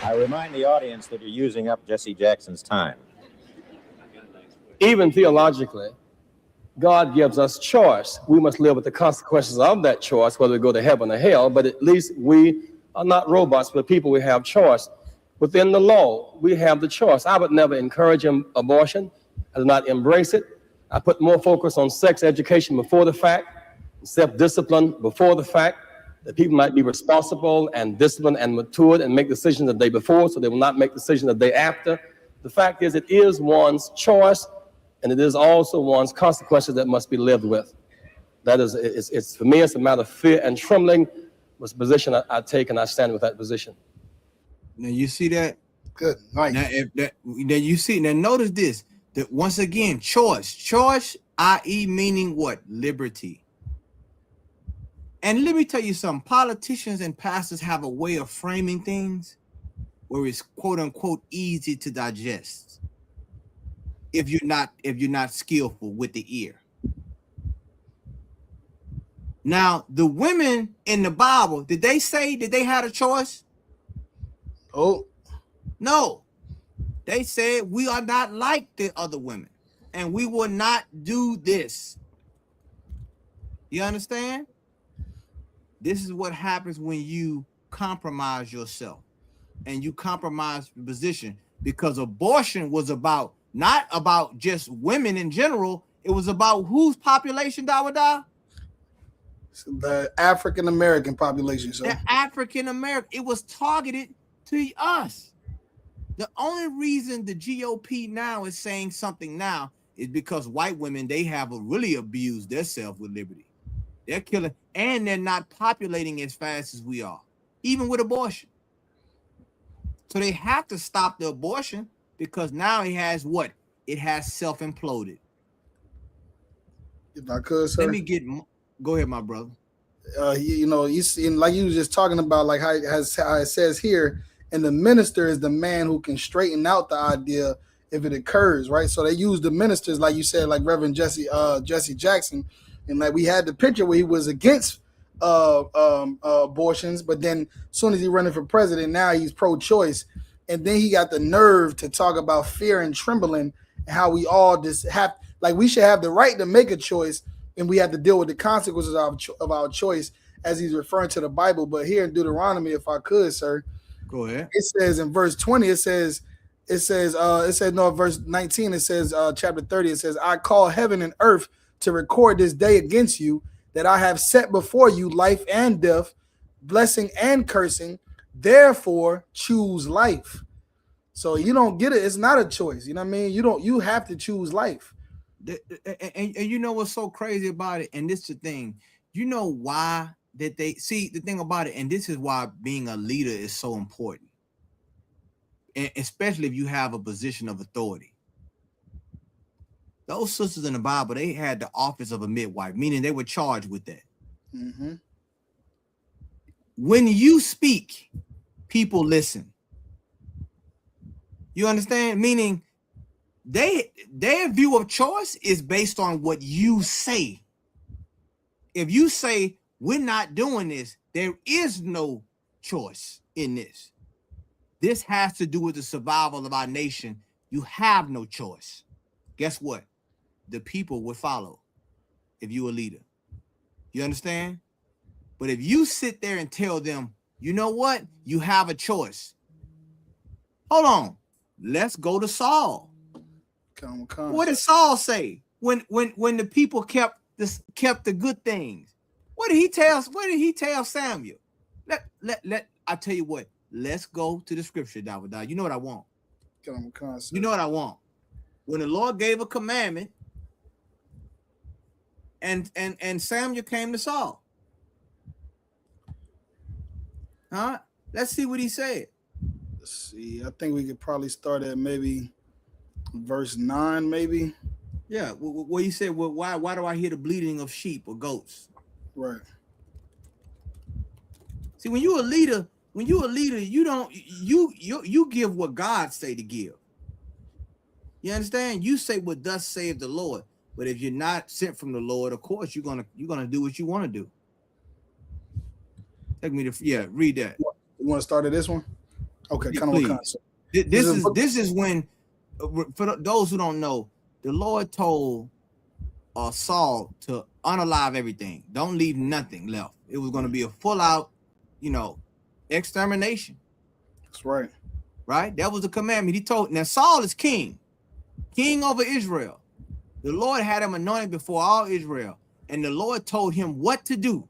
I remind the audience that you're using up Jesse Jackson's time. Even theologically, God gives us choice. We must live with the consequences of that choice, whether we go to heaven or hell, but at least we are not robots, but people. We have choice. Within the law, we have the choice. I would never encourage abortion. I do not embrace it. I put more focus on sex education before the fact, self-discipline before the fact, that people might be responsible and disciplined and matured and make decisions the day before, so they will not make decisions the day after. The fact is, it is one's choice, and it is also one's consequences that must be lived with. That is, it's for me, it's a matter of fear and trembling. Was the position I take, and I stand with that position. Now you see that? Good. Nice. Now, if that, now you see. Now notice this. That once again, choice, i.e., meaning what? Liberty. And let me tell you something. Politicians and pastors have a way of framing things where it's quote unquote easy to digest. If you're not skillful with the ear. Now, the women in the Bible, did they say that they had a choice? Oh, no. They said we are not like the other women, and we will not do this. You understand? This is what happens when you compromise yourself and you compromise the position, because abortion was not about just women in general. It was about whose population, Dawada? The African American population. So the African American. It was targeted to us. The only reason the GOP now is saying something now is because white women, they have really abused themselves with liberty. They're killing, and they're not populating as fast as we are, even with abortion. So they have to stop the abortion, because now it has what? It has self-imploded. If I could, sir. Go ahead, my brother. You see, like you was just talking about, like how it says here, and the minister is the man who can straighten out the idea if it occurs, right? So they use the ministers, like you said, like Reverend Jesse Jackson, and like we had the picture where he was against abortions, but then as soon as he running for president, now he's pro-choice, and then he got the nerve to talk about fear and trembling, and how we all just have, like, we should have the right to make a choice, and we have to deal with the consequences of our choice, as he's referring to the Bible. But here in Deuteronomy, if I could, sir, go ahead. It says in verse 20, verse 19, it says, chapter 30, it says, I call heaven and earth to record this day against you, that I have set before you life and death, blessing and cursing. Therefore, choose life. So you don't get it. It's not a choice. You know what I mean? You have to choose life. And you know what's so crazy about it? And this is the thing. You know why that they see the thing about it, and this is why being a leader is so important, and especially if you have a position of authority. Those sisters in the Bible, they had the office of a midwife, meaning they were charged with that. Mm-hmm. When you speak, people listen. You understand? Meaning their view of choice is based on what you say. If you say, we're not doing this, there is no choice in this. This has to do with the survival of our nation. You have no choice. Guess what? The people would follow if you were a leader. You understand? But if you sit there and tell them, you know what? You have a choice. Hold on. Let's go to Saul. What did Saul say when the people kept the good things? What did he tell Samuel? I tell you what. Let's go to the scripture, David. You know what I want. You know what I want. When the Lord gave a commandment, and Samuel came to Saul. Huh? Let's see what he said. Let's see. I think we could probably start at maybe verse 9, maybe. Yeah. Where you said, well, why do I hear the bleating of sheep or goats? Right. See, when you're a leader, you give what God say to give. You understand? You say what thus saith the Lord. But if you're not sent from the Lord, of course you're gonna do what you want to do. Take me to read that. You want to start at this one? Okay, This is when, for those who don't know, the Lord told Saul to unalive everything. Don't leave nothing left. It was going to be a full out, it extermination. That's right. Right? That was the commandment. He told. Now Saul is king over Israel. The Lord had him anointed before all Israel, and the Lord told him what to do.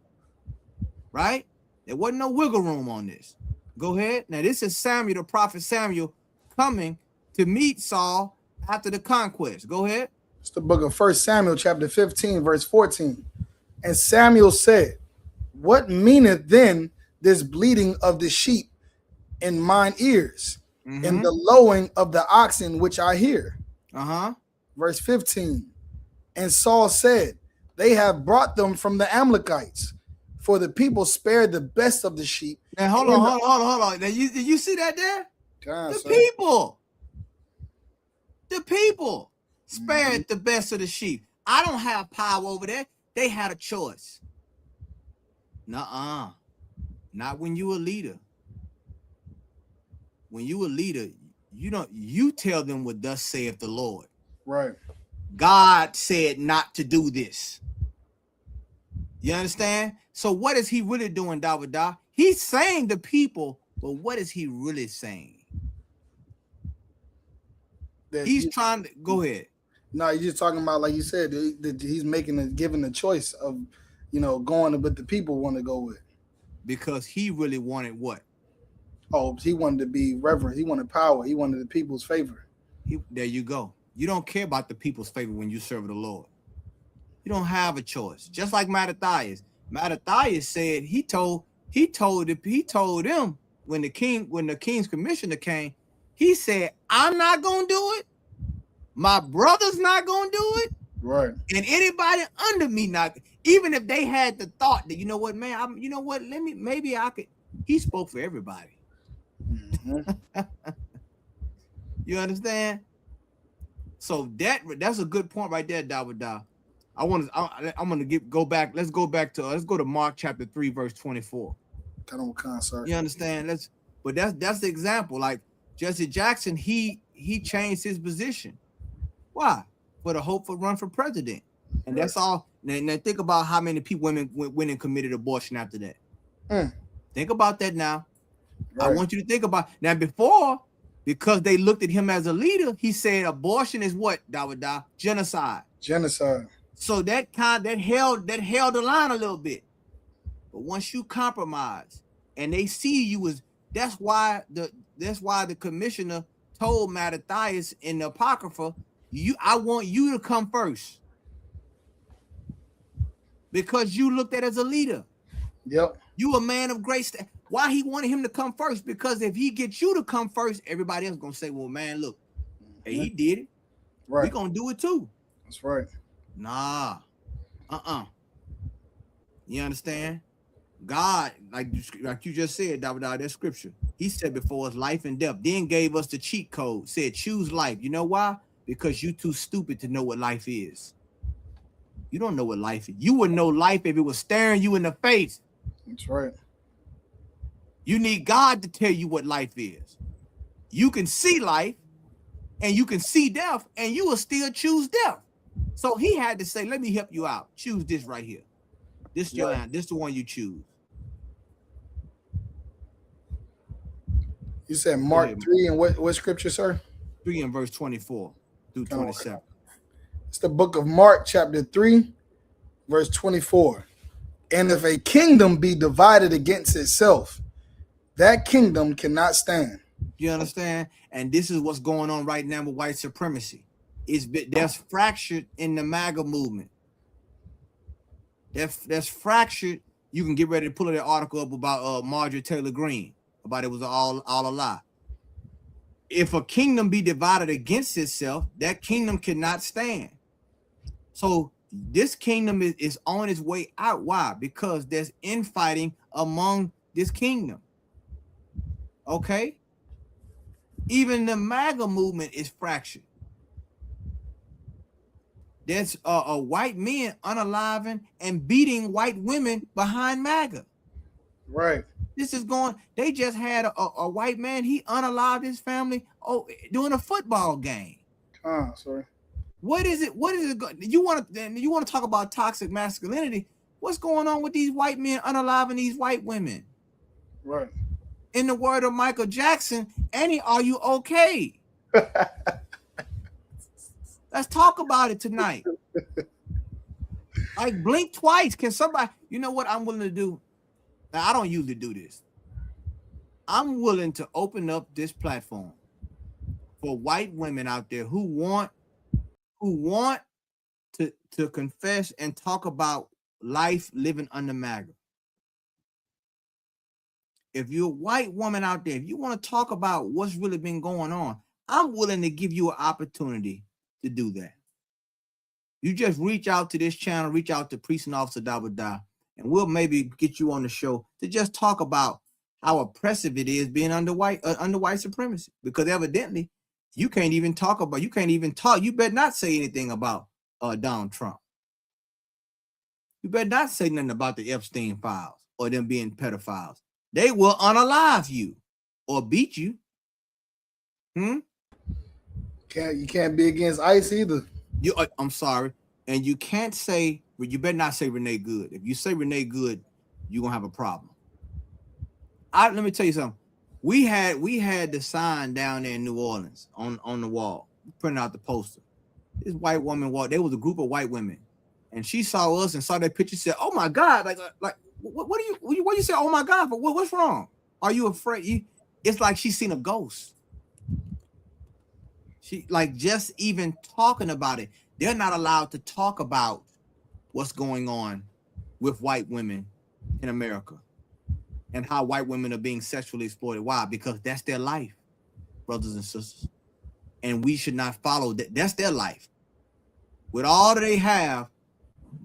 Right? There wasn't no wiggle room on this. Go ahead. Now this is Samuel, the prophet Samuel, coming to meet Saul after the conquest. Go ahead. It's the book of 1 Samuel, chapter 15, verse 14. And Samuel said, what meaneth then this bleating of the sheep in mine ears, and the lowing of the oxen which I hear? Verse 15. And Saul said, they have brought them from the Amalekites, for the people spared the best of the sheep. Now hold on. Now you see that there? God, The people spared the best of the sheep. I don't have power over that. They had a choice. Nuh-uh. Not when you a leader. When you a leader, you tell them what thus saith the Lord. Right. God said not to do this. You understand? So what is he really doing, Dawada? He's saying to people, but what is he really saying? He's trying to go ahead. No, you're just talking about, like you said, that he's giving the choice of, going with the people want to go with. Because he really wanted what? Oh, he wanted to be reverent. He wanted power. He wanted the people's favor. There you go. You don't care about the people's favor when you serve the Lord. You don't have a choice. Just like Mattathias. Mattathias said he told them when the king's commissioner came, he said, I'm not gonna do it. My brother's not gonna do it. Right. And anybody under me not, even if they had the thought that, maybe I could. He spoke for everybody. You understand? So that's a good point right there, Dawada. I'm gonna go back. Let's go to Mark chapter 3, verse 24. You understand? That's the example. Like Jesse Jackson, he changed his position. Why? For the hope for run for president. And that's all. Now think about how many women went and committed abortion after that. Think about that now. Right. I want you to think about now before, because they looked at him as a leader, he said abortion is what, Dawada? Genocide. So that held the line a little bit. But once you compromise and they see you as, that's why the commissioner told Mattathias in the Apocrypha, I want you to come first. Because you looked at as a leader. Yep. You a man of grace. Why he wanted him to come first? Because if he gets you to come first, everybody else gonna say, well, man, look, hey, he did it. Right. We're gonna do it too. That's right. Nah. You understand? God, like you just said, Dawada, that scripture. He said before us life and death, then gave us the cheat code, said choose life. You know why? Because you too stupid to know what life is. You don't know what life is. You would know life if it was staring you in the face. That's right. You need God to tell you what life is. You can see life and you can see death and you will still choose death. So he had to say, let me help you out. Choose this right here. This is the one you choose. You said Mark 3 and what scripture, sir? 3 and verse 24 through 27. It's the book of Mark, chapter 3, verse 24. And if a kingdom be divided against itself, that kingdom cannot stand. You understand? And this is what's going on right now with white supremacy. There's fractured in the MAGA movement. That's fractured. You can get ready to pull that article up about Marjorie Taylor Greene, about it was all a lie. If a kingdom be divided against itself, that kingdom cannot stand. So this kingdom is on its way out. Why? Because there's infighting among this kingdom. Okay? Even the MAGA movement is fractured. There's white men unaliving and beating white women behind MAGA. Right. This is going. They just had a white man. He unalived his family doing a football game. Sorry. What is it? You want to talk about toxic masculinity? What's going on with these white men unaliving these white women? Right. In the word of Michael Jackson, Annie, are you okay? Let's talk about it tonight. Like, blink twice. Can somebody, you know what I'm willing to do? Now, I don't usually do this. I'm willing to open up this platform for white women out there who want to confess and talk about life living under MAGA. If you're a white woman out there, if you want to talk about what's really been going on, I'm willing to give you an opportunity to do that. You just reach out to this channel, reach out to Priest and Officer Dabada, and we'll maybe get you on the show to just talk about how oppressive it is being under white supremacy. Because evidently, you can't even talk. You better not say anything about Donald Trump. You better not say nothing about the Epstein files or them being pedophiles. They will unalive you or beat you. You can't be against ICE either. I'm sorry. And you can't say, you better not say Renee Good. If you say Renee Good, you're gonna have a problem. Let me tell you something. We had the sign down there in New Orleans on the wall, printing out the poster. This white woman walked. There was a group of white women, and she saw us and saw that picture. Said, "Oh my God!" Like what do you say? Oh my God! But what's wrong? Are you afraid? It's like she's seen a ghost. She like just even talking about it. They're not allowed to talk about what's going on with white women in America and how white women are being sexually exploited. Why? Because that's their life, brothers and sisters. And we should not follow that. That's their life. With all that they have,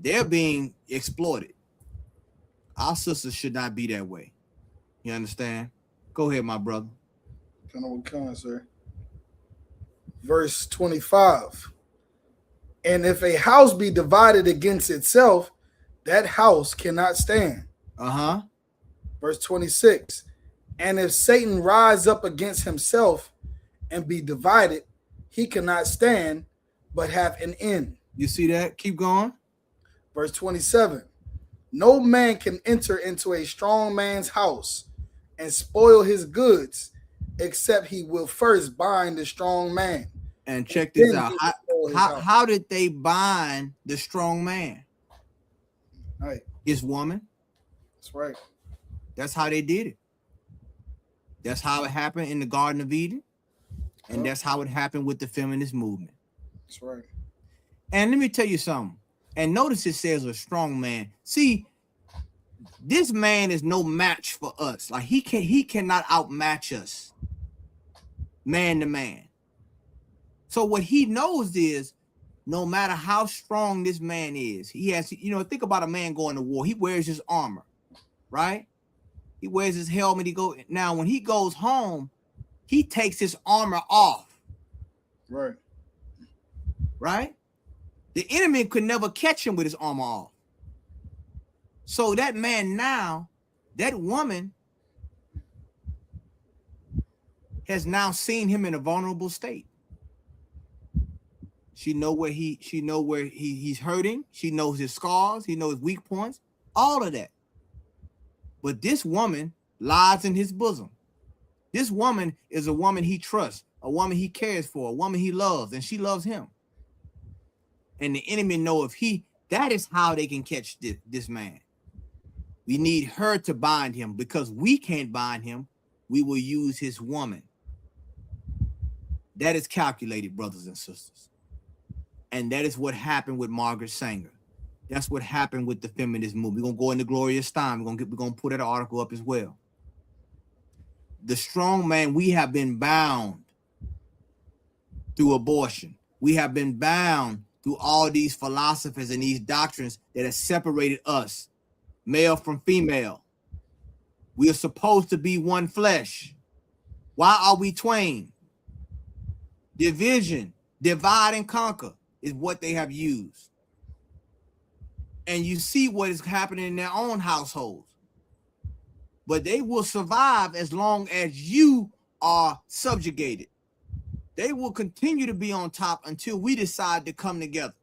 they're being exploited. Our sisters should not be that way. You understand? Go ahead, my brother. Sir. Verse 25. And if a house be divided against itself, that house cannot stand. Verse 26. And if Satan rise up against himself and be divided, he cannot stand, but have an end. You see that? Keep going. Verse 27. No man can enter into a strong man's house and spoil his goods, except he will first bind the strong man. And check this out. How did they bind the strong man? Right. His woman. That's right. That's how they did it. That's how it happened in the Garden of Eden. And that's how it happened with the feminist movement. That's right. And let me tell you something. And notice it says a strong man. See, this man is no match for us. Like he cannot outmatch us, man to man. So what he knows is, no matter how strong this man is, he has, think about a man going to war. He wears his armor, right? He wears his helmet. Now when he goes home, he takes his armor off. Right. Right? The enemy could never catch him with his armor off. So that man now, that woman has now seen him in a vulnerable state. She know where he's hurting. She knows his scars. He knows his weak points, all of that. But this woman lies in his bosom. This woman is a woman he trusts, a woman he cares for, a woman he loves, and she loves him. And the enemy know that is how they can catch this man. We need her to bind him. Because we can't bind him, we will use his woman. That is calculated, brothers and sisters. And that is what happened with Margaret Sanger. That's what happened with the feminist movement. We're gonna go into Gloria Steinem. We're gonna put that article up as well. The strong man, we have been bound through abortion. We have been bound through all these philosophies and these doctrines that have separated us, male from female. We are supposed to be one flesh. Why are we twain? Division, divide and conquer is what they have used. And you see what is happening in their own households. But they will survive as long as you are subjugated. They will continue to be on top until we decide to come together.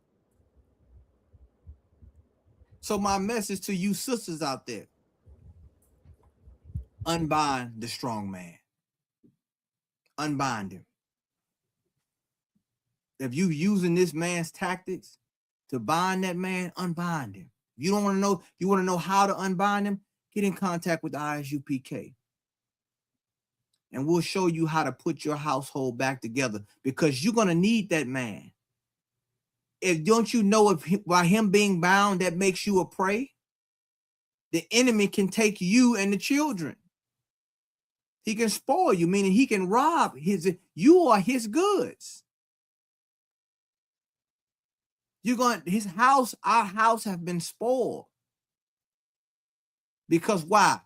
So my message to you sisters out there, unbind the strong man. Unbind him. If you using this man's tactics to bind that man, unbind him. If you don't want to know, you want to know how to unbind him, get in contact with the ISUPK. And we'll show you how to put your household back together, because you're going to need that man. If don't you know, if by him being bound, that makes you a prey, the enemy can take you and the children. He can spoil you, meaning he can rob you are his goods. His house, our house have been spoiled. Because why?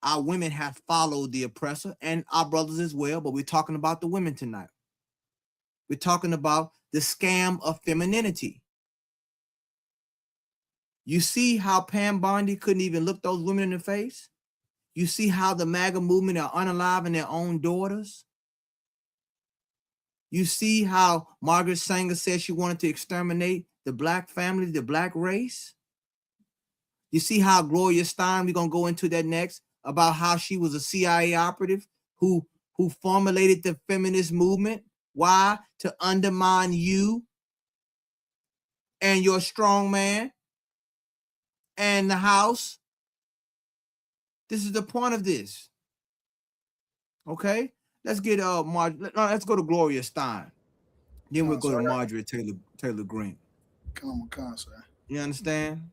Our women have followed the oppressor, and our brothers as well, but we're talking about the women tonight. We're talking about the scam of femininity. You see how Pam Bondi couldn't even look those women in the face? You see how the MAGA movement are unaliving their own daughters? You see how Margaret Sanger said she wanted to exterminate the black family, the black race? You see how Gloria Steinem, we're going to go into that next, about how she was a CIA operative who formulated the feminist movement. Why? To undermine you and your strong man and the house. This is the point of this. Okay? Let's get let's go to Gloria Steinem. Then we'll go to Marjorie Taylor Greene. Come on, sir. You understand?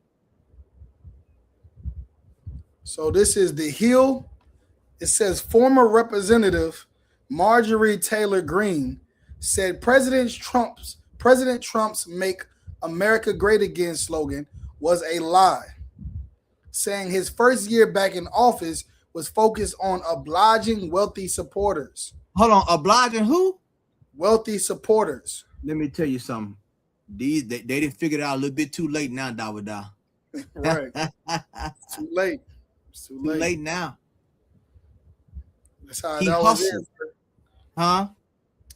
So this is the Hill. It says former Representative Marjorie Taylor Greene said President Trump's "Make America Great Again" slogan was a lie, saying his first year back in office was focused on obliging wealthy supporters. Hold on, obliging who? Wealthy supporters. Let me tell you something. They didn't figure it out a little bit too late now, Dawada. Right. Too late. It's too late now. That's how it always is. Huh?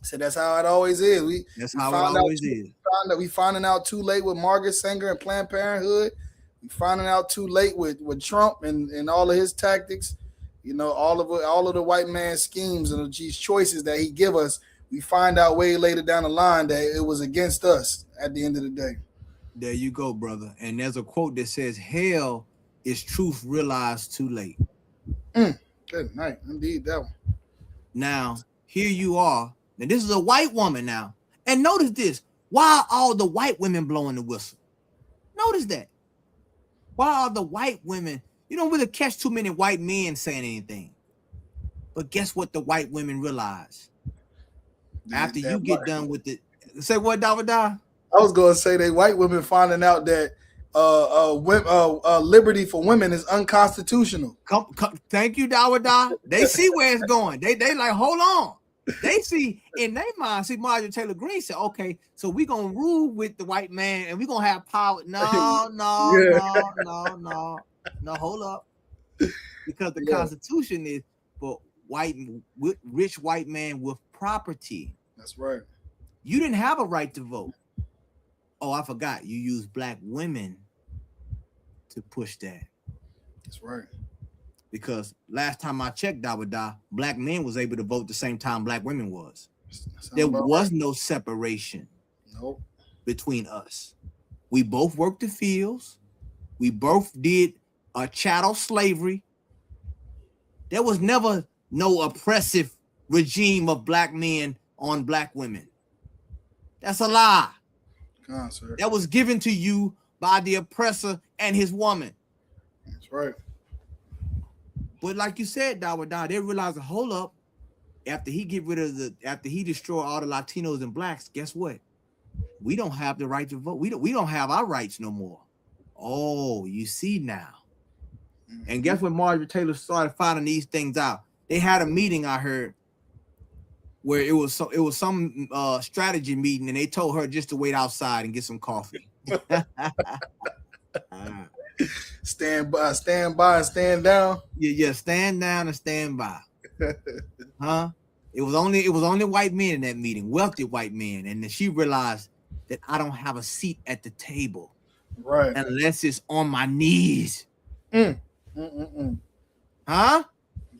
So that's how it always is. We finding out too late with Margaret Sanger and Planned Parenthood. We finding out too late with Trump and all of his tactics. You know, all of the white man schemes and these choices that he give us. We find out way later down the line that it was against us at the end of the day. There you go, brother. And there's a quote that says, "Hell is truth realized too late." Good night. Indeed, that one. Now, here you are. Now, this is a white woman now. And notice this. Why are all the white women blowing the whistle? Notice that. Why are the white women? You don't really catch too many white men saying anything. But guess what the white women realize? After you get done with it. Say what, Dawada? I was going to say they white women finding out that liberty for women is unconstitutional. Thank you, Dawada. They see where it's going. They like, hold on. They see in their mind. See, Marjorie Taylor Greene said, "Okay, so we're gonna rule with the white man, and we're gonna have power." No. Hold up, because the Constitution is for rich white man with property. That's right. You didn't have a right to vote. Oh, I forgot. You used black women to push that. That's right. Because last time I checked, Dawada, black men was able to vote the same time black women was. There was no separation between us. We both worked the fields. We both did chattel slavery. There was never no oppressive regime of black men on black women. That's a lie. That was given to you by the oppressor and his woman. That's right. But like you said, Dawada, they realized, hold up, after he destroy all the Latinos and blacks, guess what? We don't have the right to vote. We don't have our rights no more. Oh, you see now. And guess what? Marjorie Taylor started finding these things out. They had a meeting, I heard, where it was some strategy meeting, and they told her just to wait outside and get some coffee. Stand by, and stand down. Yeah, stand down and stand by. Huh? It was only white men in that meeting, wealthy white men, and then she realized that I don't have a seat at the table, right? Unless it's on my knees. Huh?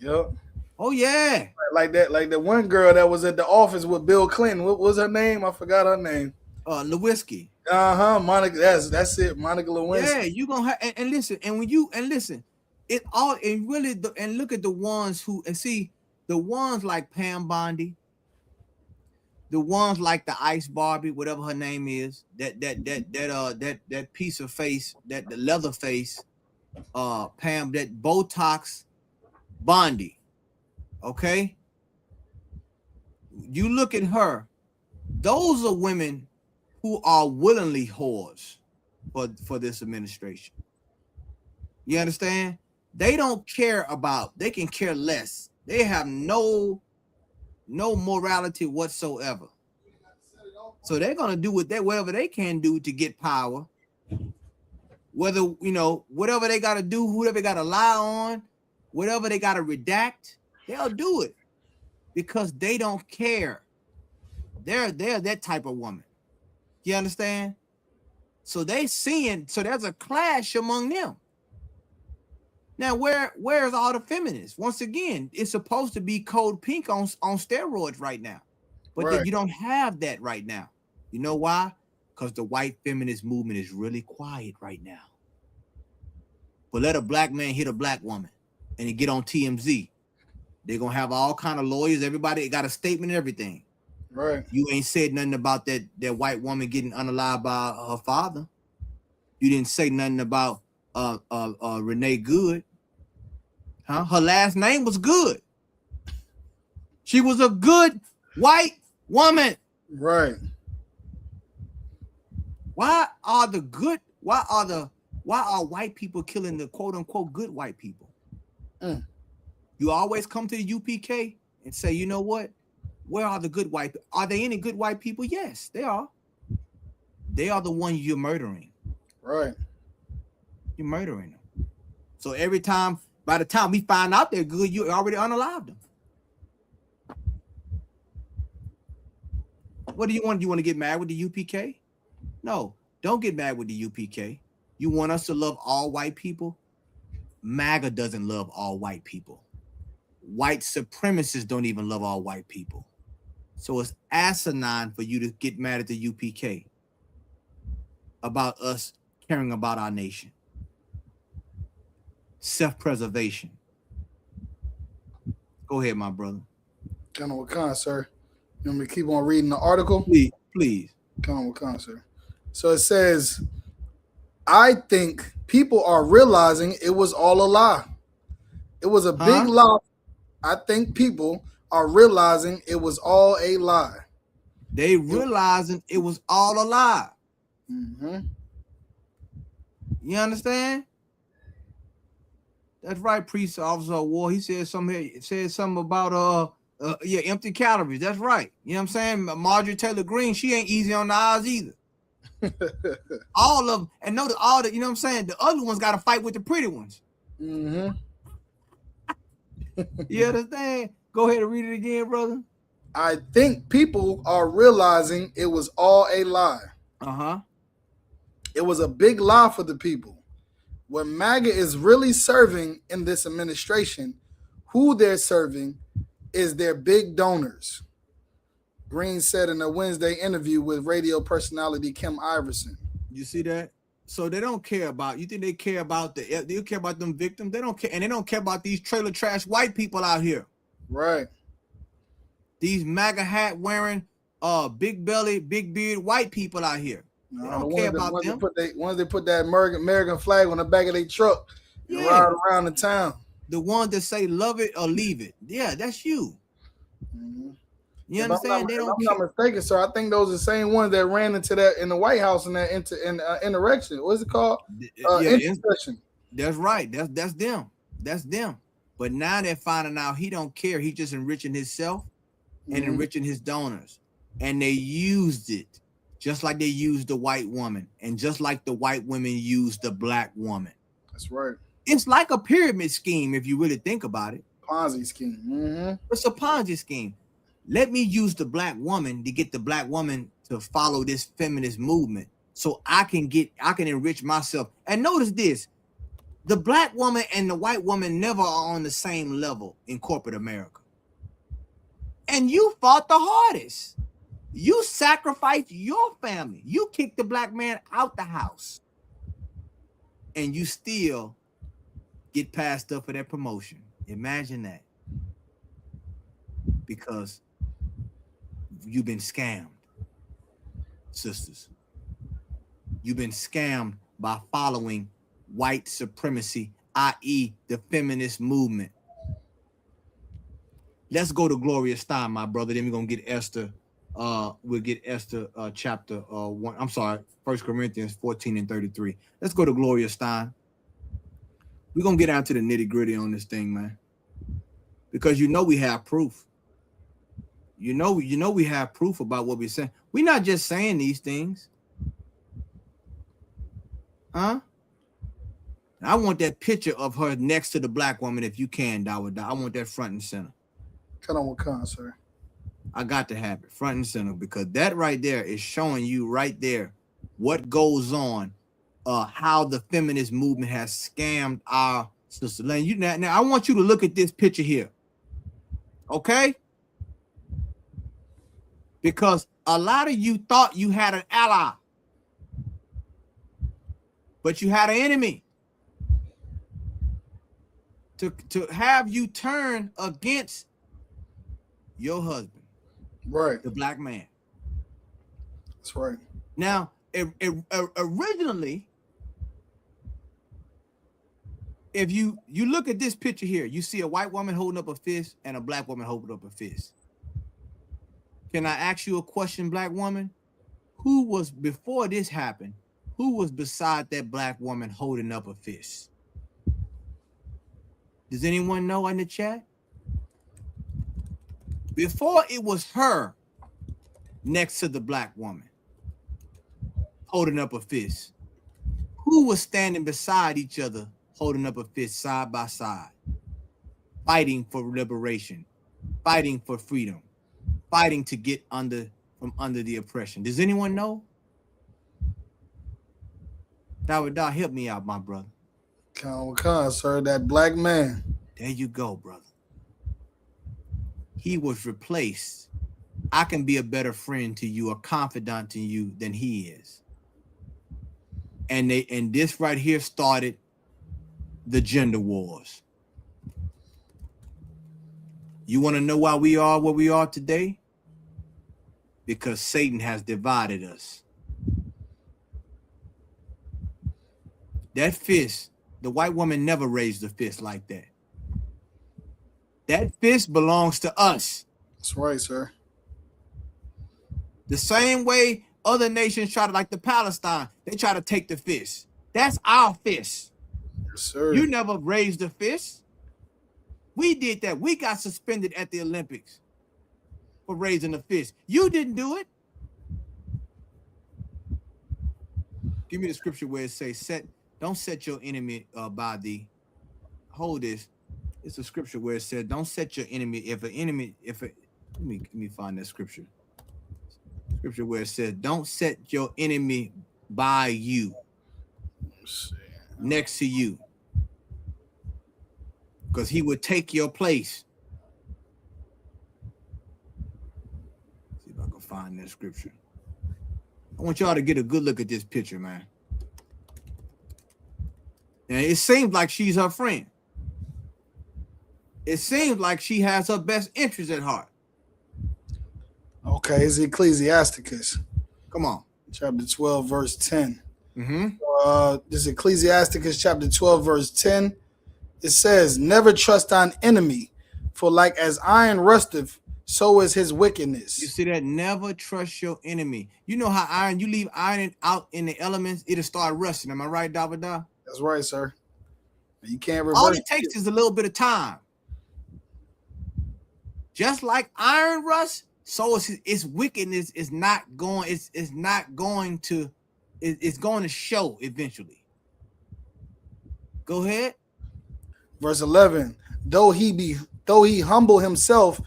Yep. Oh yeah. Like that, like the one girl that was at the office with Bill Clinton. What was her name? I forgot her name. Lewinsky. Monica. That's it. Monica Lewinsky. Yeah, you gonna have and listen, and when you and listen, it all and really and look at the ones who and see the ones like Pam Bondi, the ones like the Ice Barbie, whatever her name is, that piece of face, that the leather face, Pam, that Botox Bondi. Okay, you look at her; those are women who are willingly whores for this administration. You understand? They don't care about. They can care less. They have no morality whatsoever. So they're gonna do whatever they can do to get power. Whether whatever they gotta do, whoever they gotta lie on, whatever they gotta redact, they'll do it because they don't care. They're that type of woman. You understand? So there's a clash among them. Now, where's all the feminists? Once again, it's supposed to be Code Pink on steroids right now. But Right. you don't have that right now. You know why? Because the white feminist movement is really quiet right now. But let a black man hit a black woman and it get on TMZ. They're going to have all kind of lawyers. Everybody got a statement and everything. Right. You ain't said nothing about that white woman getting unalived by her father. You didn't say nothing about Renee Good. Huh? Her last name was Good. She was a good white woman. Right. Why are white people killing the quote unquote good white people? You always come to the UPK and say, you know what? Where are the good white? Are there any good white people? Yes, they are. They are the ones you're murdering. Right. You're murdering them. So by the time we find out they're good, you already unalived them. What do you want? Do you want to get mad with the UPK? No, don't get mad with the UPK. You want us to love all white people? MAGA doesn't love all white people. White supremacists don't even love all white people. So it's asinine for you to get mad at the UPK about us caring about our nation. Self-preservation. Go ahead, my brother. Kind of Wakan, sir. You want me to keep on reading the article? Please. Kind of Wakan, sir. So it says, I think people are realizing it was all a lie. It was a big lie. I think people are realizing it was all a lie. They realizing it was all a lie. Mm-hmm. You understand? That's right, Priest Officer War. He said something about empty calories. That's right. You know what I'm saying? Marjorie Taylor Greene, she ain't easy on the eyes either. All of them, and notice all the, you know what I'm saying? The ugly ones got to fight with the pretty ones. Mm-hmm. You understand? Go ahead and read it again, brother. I think people are realizing it was all a lie. It was a big lie for the people. What MAGA is really serving in this administration, who they're serving is their big donors. Green said in a Wednesday interview with radio personality Kim Iverson. You see that? So they don't care about, you think they care about they care about them victims? They don't care, and they don't care about these trailer trash white people out here. Right. These MAGA hat wearing, big belly, big beard white people out here. They don't care about them. Once they put that American flag on the back of their truck and ride around the town. The ones that say love it or leave it. Yeah, that's you. Mm-hmm. You understand? If I'm not mistaken, sir, I think those are the same ones that ran into that in the White House in that insurrection. What's it called? Intercession. That's right. That's them. That's them. But now they're finding out he don't care. He's just enriching himself and enriching his donors. And they used it just like they used the white woman and just like the white women used the black woman. That's right. It's like a pyramid scheme if you really think about it. Ponzi scheme. Mm-hmm. It's a Ponzi scheme. Let me use the black woman to get the black woman to follow this feminist movement so I can enrich myself. And notice this. The black woman and the white woman never are on the same level in corporate America. And you fought the hardest. You sacrificed your family. You kicked the black man out the house. And you still get passed up for that promotion. Imagine that. Because you've been scammed, sisters. You've been scammed by following white supremacy, i.e. the feminist movement. Let's go to Gloria Stein, my brother. Then we're going to get Esther. We'll get Esther chapter 1. I'm sorry, 1 Corinthians 14 and 33. Let's go to Gloria Stein. We're going to get down to the nitty gritty on this thing, man. Because you know we have proof. You know we have proof about what we're saying. We're not just saying these things. Huh? I want that picture of her next to the black woman, if you can, Dawada. I want that front and center. Cut on with sir. I got to have it front and center, because that right there is showing you right there what goes on, how the feminist movement has scammed our sister. Now I want you to look at this picture here, okay? Because a lot of you thought you had an ally, but you had an enemy. To have you turn against your husband, right? The black man. That's right. Now, originally, if you look at this picture here, you see a white woman holding up a fist and a black woman holding up a fist. Can I ask you a question, black woman? Who was, before this happened, who was beside that black woman holding up a fist? Does anyone know in the chat? Before, it was her next to the black woman holding up a fist. Who was standing beside each other holding up a fist side by side, fighting for liberation, fighting for freedom, fighting to get from under the oppression? Does anyone know? Dawada, help me out, my brother. Sir, that black man. There you go, brother. He was replaced. I can be a better friend to you, a confidant to you than he is. And this right here started the gender wars. You want to know why we are where we are today? Because Satan has divided us. That fist, the white woman never raised a fist like that. That fist belongs to us. That's right, sir. The same way other nations try to, like the Palestine, they try to take the fist. That's our fist. Yes, sir. You never raised a fist. We did that. We got suspended at the Olympics for raising a fist. You didn't do it. Give me the scripture where it says, don't set your enemy by thee. Hold this. It's a scripture where it said, don't set your enemy, let me find that scripture. Scripture where it says, don't set your enemy by you, next to you, because he would take your place. See if I can find that scripture. I want y'all to get a good look at this picture, man. And it seems like she's her friend. It seems like she has her best interest at heart. Okay, it's Ecclesiasticus. Come on. Chapter 12, verse 10. Mm-hmm. This is Ecclesiasticus chapter 12, verse 10. It says, never trust thine enemy, for like as iron rusteth, so is his wickedness. You see that? Never trust your enemy. You know how iron, you leave iron out in the elements, it'll start rusting. Am I right, Dawada? That's right, sir. You can't reverse. All it takes is a little bit of time. Just like iron rust, so its wickedness is not going. It's going to show eventually. Go ahead. Verse 11. Though he humble himself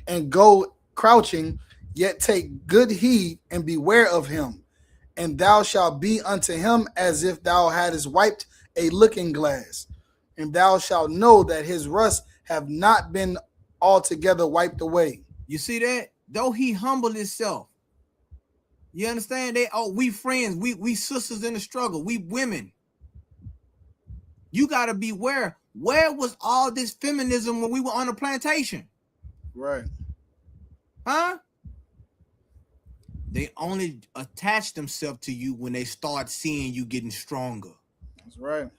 and go crouching, yet take good heed and beware of him, and thou shalt be unto him as if thou hadst wiped a looking glass, and thou shalt know that his rust have not been altogether wiped away. You see that? Though he humbled himself. You understand? We friends, we sisters in the struggle, we women. You gotta beware. Where was all this feminism when we were on the plantation? Right. Huh? They only attach themselves to you when they start seeing you getting stronger. That's right.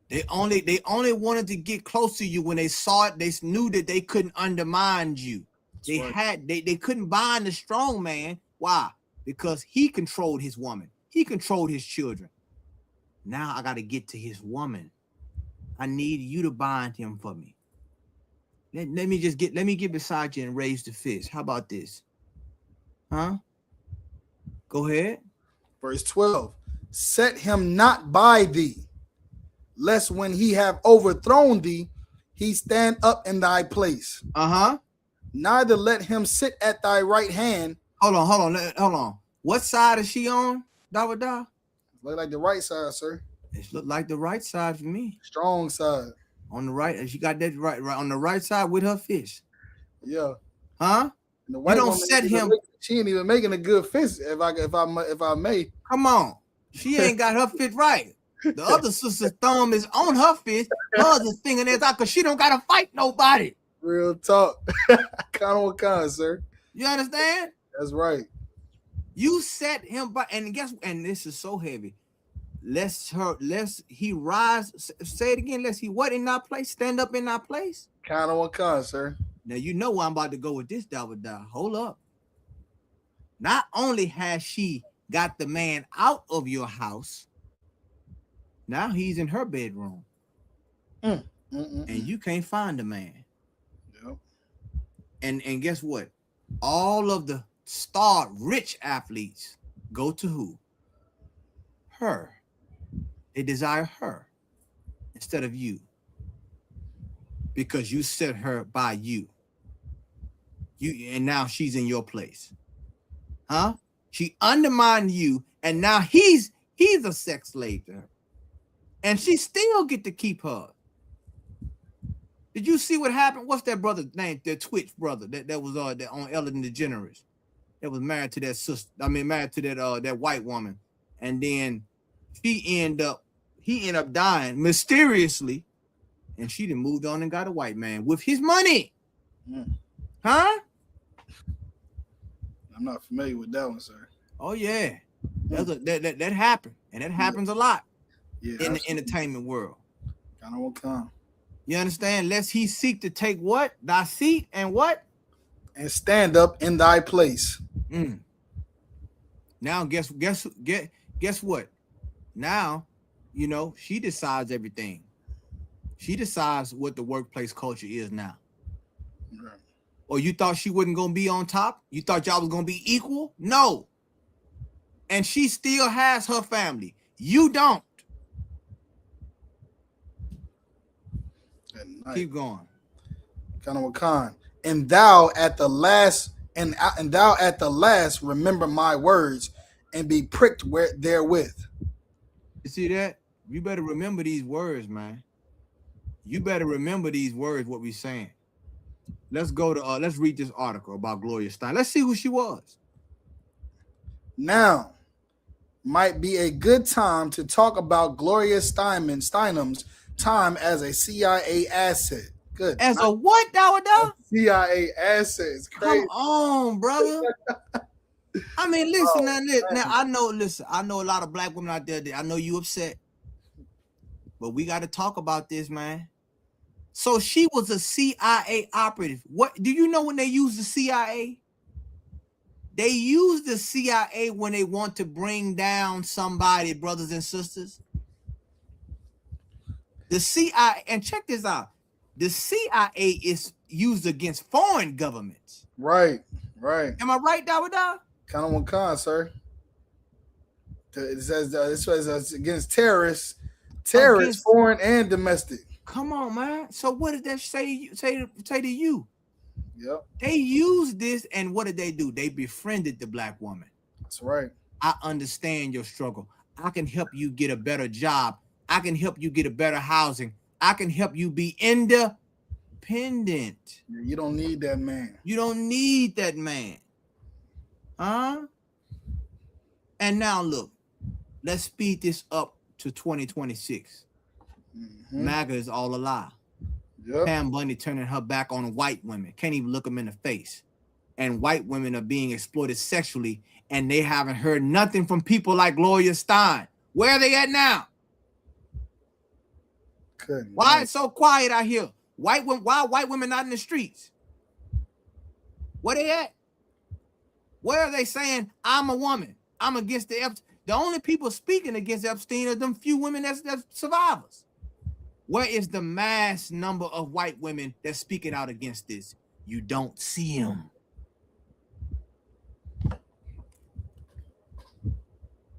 They only wanted to get close to you when they saw it. They knew that they couldn't undermine you. They couldn't bind the strong man. Why? Because he controlled his woman. He controlled his children. Now I got to get to his woman. I need you to bind him for me. Let me get beside you and raise the fist. How about this? Huh? Go ahead. Verse 12. Set him not by thee, lest when he have overthrown thee, he stand up in thy place. Uh-huh. Neither let him sit at thy right hand. Hold on. What side is she on, Dawada? Look like the right side, sir. It looked like the right side for me. Strong side. On the right, she got that right on the right side with her fist. Yeah. Huh? And the white you don't woman set him. She ain't even making a good fist. If I may. Come on, she ain't got her fist right. The other sister's thumb is on her fist. Hers is fingernails out because she don't gotta fight nobody. Real talk. Con, sir. You understand? That's right. You set him by, and and this is so heavy. Lest he rise. Say it again. Lest he what in our place? Stand up in our place. Con, sir. Now you know where I'm about to go with this, Dawada. Hold up. Not only has she got the man out of your house, now he's in her bedroom. And you can't find the man. Yep. And guess what? All of the star rich athletes go to who? Her. They desire her instead of you. Because you set her by you. And now she's in your place. Huh? She undermined you, and now he's a sex slave to her. And she still get to keep her. Did you see what happened? What's that brother's name? The Twitch brother that was that on Ellen DeGeneres. That was married to that sister. Married to that white woman. And then he ended up dying mysteriously. And she then moved on and got a white man with his money. Huh? I'm not familiar with that one, sir. Oh yeah. That happened. And that happens a lot in the entertainment world. Con. You understand? Lest he seek to take what? Thy seat and what? And stand up in thy place. Now guess what? Now, she decides everything. She decides what the workplace culture is now. Right. Or you thought she wasn't gonna be on top? You thought y'all was gonna be equal? No. And she still has her family. You don't. Keep going. Con. And thou at the last, remember my words, and be pricked therewith. You see that? You better remember these words, man. You better remember these words, what we're saying. Let's go to let's read this article about Gloria Steinem. Let's see who she was. Now might be a good time to talk about Gloria Steinem's time as a CIA asset. Good. As a what, Dawada? CIA asset. It's crazy. Come on, brother. Listen, I know a lot of black women out there that I know you upset. But we got to talk about this, man. So she was a CIA operative. What do you know when they use the CIA? They use the CIA when they want to bring down somebody, brothers and sisters. The CIA, and check this out. The CIA is used against foreign governments. Right. Am I right, Dawada? Con, sir. It says this was against terrorists, foreign and domestic. Come on, man. So what did that say to you? Yep. They used this, and what did they do? They befriended the black woman. That's right. I understand your struggle. I can help you get a better job. I can help you get a better housing. I can help you be independent. You don't need that man. You don't need that man. Huh? And now look, let's speed this up to 2026. MAGA is all a lie. Yep. Pam Bundy turning her back on white women. Can't even look them in the face. And white women are being exploited sexually, and they haven't heard nothing from people like Gloria Stein. Where are they at now? Good. Why it's so quiet out here? Why white women not in the streets? Where they at? Where are they saying, I'm a woman, I'm against the Epstein? The only people speaking against Epstein are them few women that's survivors. Where is the mass number of white women that's speaking out against this? You don't see them.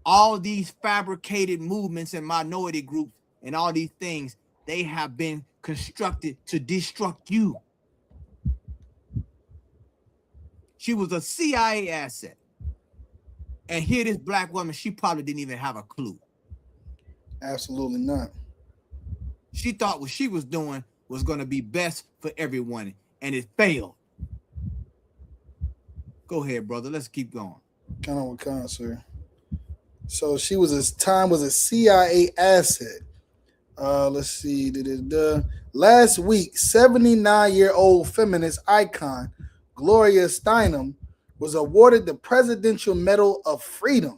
All these fabricated movements and minority groups and all these things, they have been constructed to destruct you. She was a CIA asset. And here this black woman, she probably didn't even have a clue. Absolutely not. She thought what she was doing was going to be best for everyone, and it failed. Go ahead, brother. Let's keep going. Kind of with sir. So she was a CIA asset. Let's see. Last week, 79-year-old feminist icon Gloria Steinem was awarded the Presidential Medal of Freedom.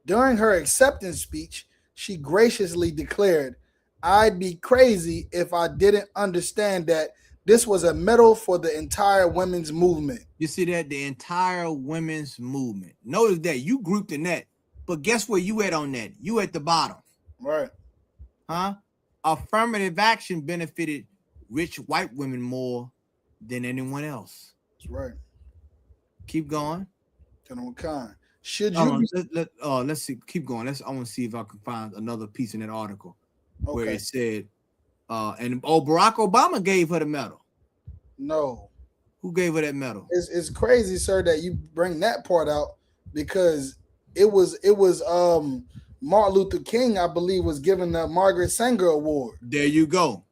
During her acceptance speech, she graciously declared, "I'd be crazy if I didn't understand that this was a medal for the entire women's movement." You see that? The entire women's movement. Notice that you grouped in that, but guess where you at on that? You at the bottom. Right. Huh? Affirmative action benefited rich white women more than anyone else. That's right. Keep going. Should you? Let's see. Keep going. I want to see if I can find another piece in that article where it said, Barack Obama gave her the medal. No. Who gave her that medal? It's crazy, sir, that you bring that part out, because it was Martin Luther King, I believe, was given the Margaret Sanger Award. There you go.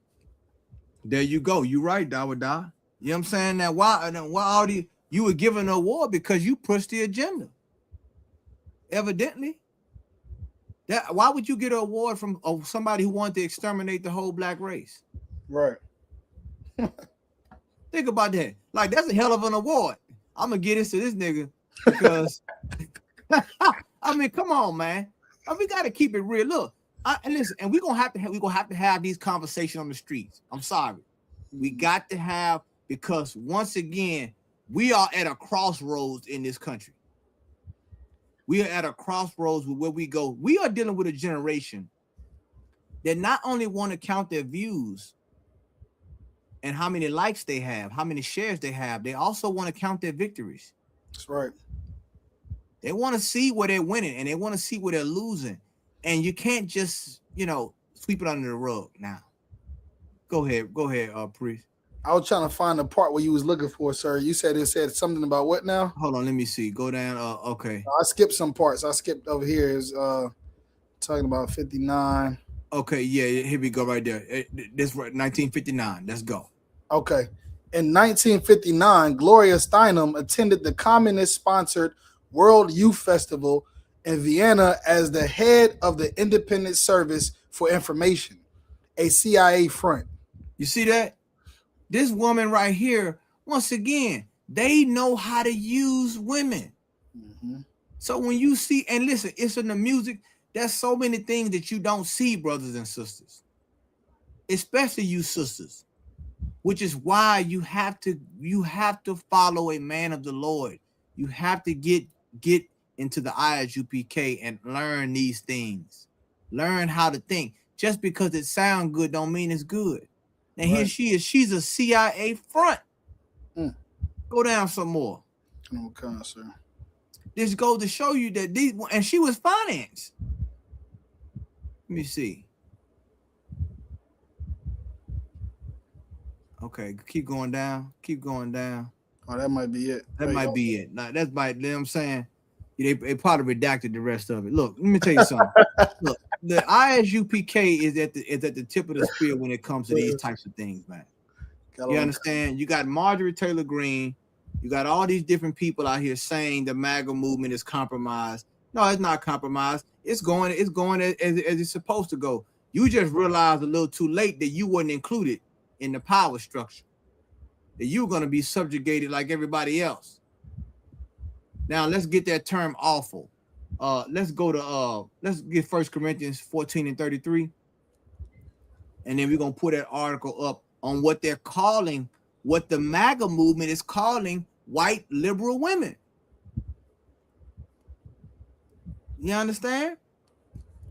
You right, Dawada. You know what I'm saying? That why you were given an award because you pushed the agenda. Evidently. Why would you get an award from somebody who wanted to exterminate the whole black race? Right. Think about that. Like, that's a hell of an award. I'm gonna get this to this nigga because I mean, come on, man. We got to keep it real. Look, and listen, and we're gonna have to have these conversations on the streets. I'm sorry, we got to have, because once again, we are at a crossroads in this country. We are at a crossroads with where we go. We are dealing with a generation that not only want to count their views and how many likes they have, how many shares they have, they also want to count their victories. That's right. They want to see where they're winning and they want to see where they're losing. And you can't just, sweep it under the rug now. Go ahead, Priest. I was trying to find the part where you was looking for, sir. You said it said something about what now? Hold on, let me see. Go down. Okay. I skipped some parts. I skipped over here. Is talking about 59. Okay, yeah, here we go right there. This 1959. Let's go. Okay. In 1959, Gloria Steinem attended the communist-sponsored World Youth Festival in Vienna as the head of the Independent Service for Information, a CIA front. You see that? This woman right here, once again, they know how to use women. Mm-hmm. So when you see, and listen, it's in the music, there's so many things that you don't see, brothers and sisters, especially you sisters, which is why you have to follow a man of the Lord. You have to get into the ISUPK and learn these things. Learn how to think. Just because it sounds good don't mean it's good. And right. Here she is. She's a CIA front. Go down some more. Okay, sir. This goes to show you that and she was financed. Let me see. Okay, keep going down. Keep going down. Oh, that might be it. That might be it. Now, that's by, you know what I'm saying? They probably redacted the rest of it. Look, let me tell you something. Look, the ISUPK is at the tip of the spear when it comes to these types of things, man. You understand? You got Marjorie Taylor Greene, you got all these different people out here saying the MAGA movement is compromised. No, it's not compromised. It's going as it's supposed to go. You just realized a little too late that you weren't included in the power structure, that you're going to be subjugated like everybody else. Now let's get that term awful. Let's go to let's get 1 Corinthians 14 and 33, and then we're gonna put that article up on what they're calling, what the MAGA movement is calling white liberal women. You understand?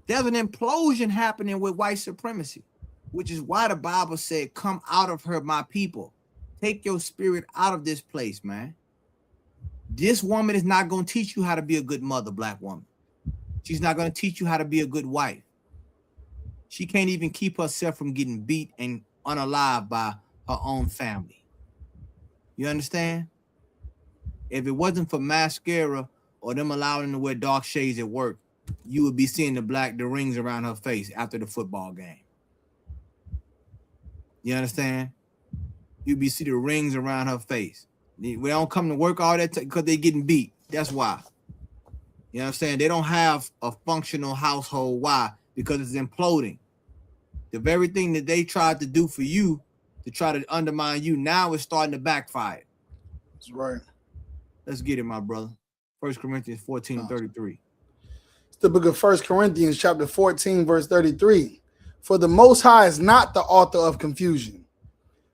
There's an implosion happening with white supremacy, which is why the Bible said, "Come out of her, my people. Take your spirit out of this place, man." This woman is not going to teach you how to be a good mother, black woman. She's not going to teach you how to be a good wife. She can't even keep herself from getting beat and unalived by her own family. You understand? If it wasn't for mascara or them allowing her to wear dark shades at work, you would be seeing the rings around her face after the football game. You understand? You'd be seeing the rings around her face. We don't come to work all that because they're getting beat. That's why. You know what I'm saying? They don't have a functional household. Why? Because it's imploding. The very thing that they tried to do for you to try to undermine you, now is starting to backfire. That's right. Let's get it, my brother. 1 Corinthians 14 and 33. It's the book of 1 Corinthians chapter 14, verse 33. For the Most High is not the author of confusion,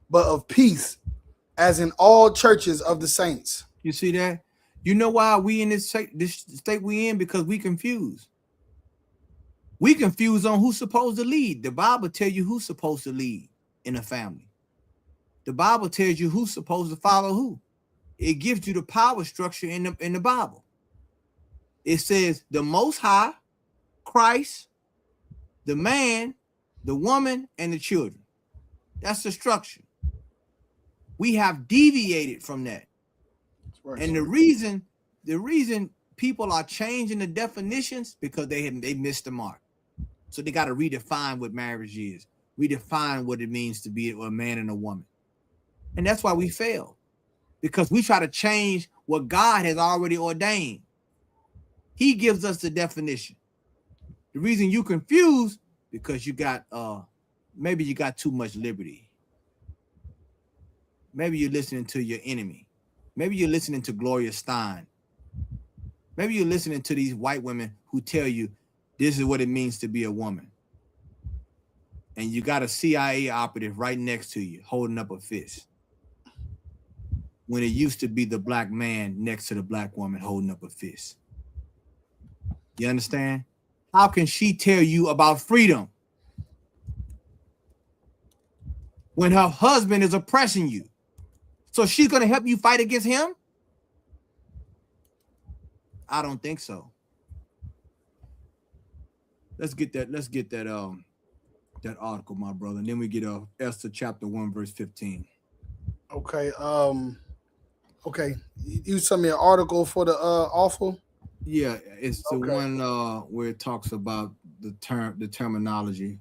but of peace, as in all churches of the saints. You see that? You know why we in this state we in? Because we confused. We confused on who's supposed to lead. The Bible tells you who's supposed to lead in a family. The Bible tells you who's supposed to follow who. It gives you the power structure in the Bible. It says the Most High, Christ, the man, the woman, and the children. That's the structure. We have deviated from that. Right. And the reason people are changing the definitions because they missed the mark. So they got to redefine what marriage is, redefine what it means to be a man and a woman. And that's why we fail, because we try to change what God has already ordained. He gives us the definition. The reason you confused because you got maybe you got too much liberty. Maybe you're listening to your enemy. Maybe you're listening to Gloria Stein. Maybe you're listening to these white women who tell you this is what it means to be a woman. And you got a CIA operative right next to you holding up a fist, when it used to be the black man next to the black woman holding up a fist. You understand? How can she tell you about freedom when her husband is oppressing you? So she's going to help you fight against him? I don't think so. Let's get that that article, my brother. And then we get Esther chapter 1, verse 15. Okay. Okay. You sent me an article for the awful? Yeah, it's the one where it talks about the terminology.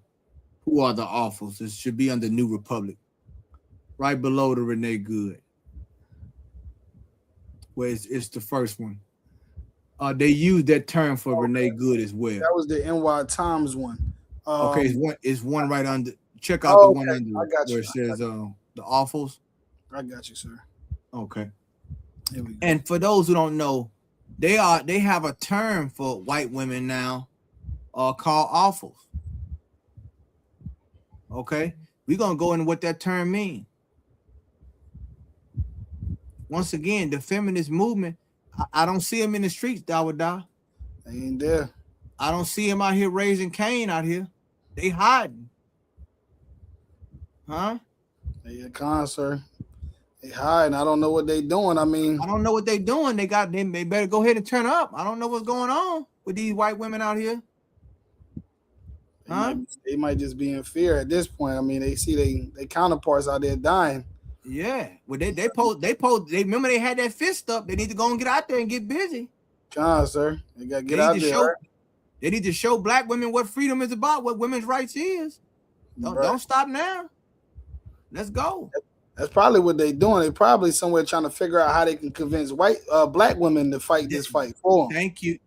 Who are the awfuls? It should be under New Republic, right below the Renee Good. Where it's the first one. They use that term for Renee Good as well. That was the NY Times one. Okay, it's one right under. Check out the one under where it says the awfuls. I got you, sir. Okay. Here we go. And for those who don't know, they have a term for white women now, called awfuls. Okay, we're gonna go into what that term means. Once again, the feminist movement, I don't see them in the streets, Dawada. They ain't there. I don't see them out here raising Cain out here. They hiding. Huh? They a con, sir. They hiding. I don't know what they doing. I mean, I don't know what they doing. They better go ahead and turn up. I don't know what's going on with these white women out here. Huh? They might just be in fear at this point. I mean, they see they counterparts out there dying. Yeah. Well, they remember they had that fist up. They need to go and get out there and get busy. Con, sir. They gotta get They out need to there. show. Right? They need to show black women what freedom is about, what women's rights is. Don't stop now. Let's go. That's probably what they're doing. They're probably somewhere trying to figure out how they can convince black women to fight this fight for them. Thank you,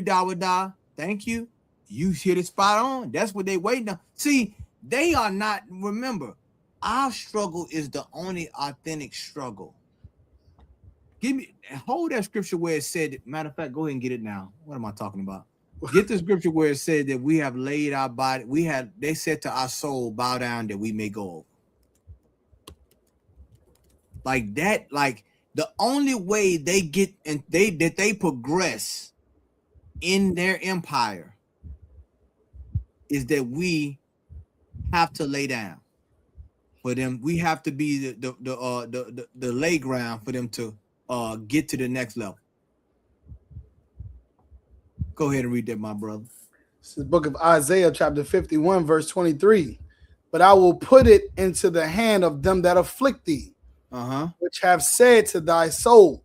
Dawada. Thank you. You hit it spot on. That's what they waiting on. See, they are not. Remember, our struggle is the only authentic struggle. Hold that scripture where it said. Matter of fact, go ahead and get it now. What am I talking about? Get the scripture where it said that we have laid our body. They said to our soul, bow down that we may go over. Like that, like the only way they get and they progress in their empire is that we have to lay down for them. We have to be the lay ground for them to get to the next level. Go ahead and read that, my brother. It's the book of Isaiah, chapter 51, verse 23. But I will put it into the hand of them that afflict thee, which have said to thy soul,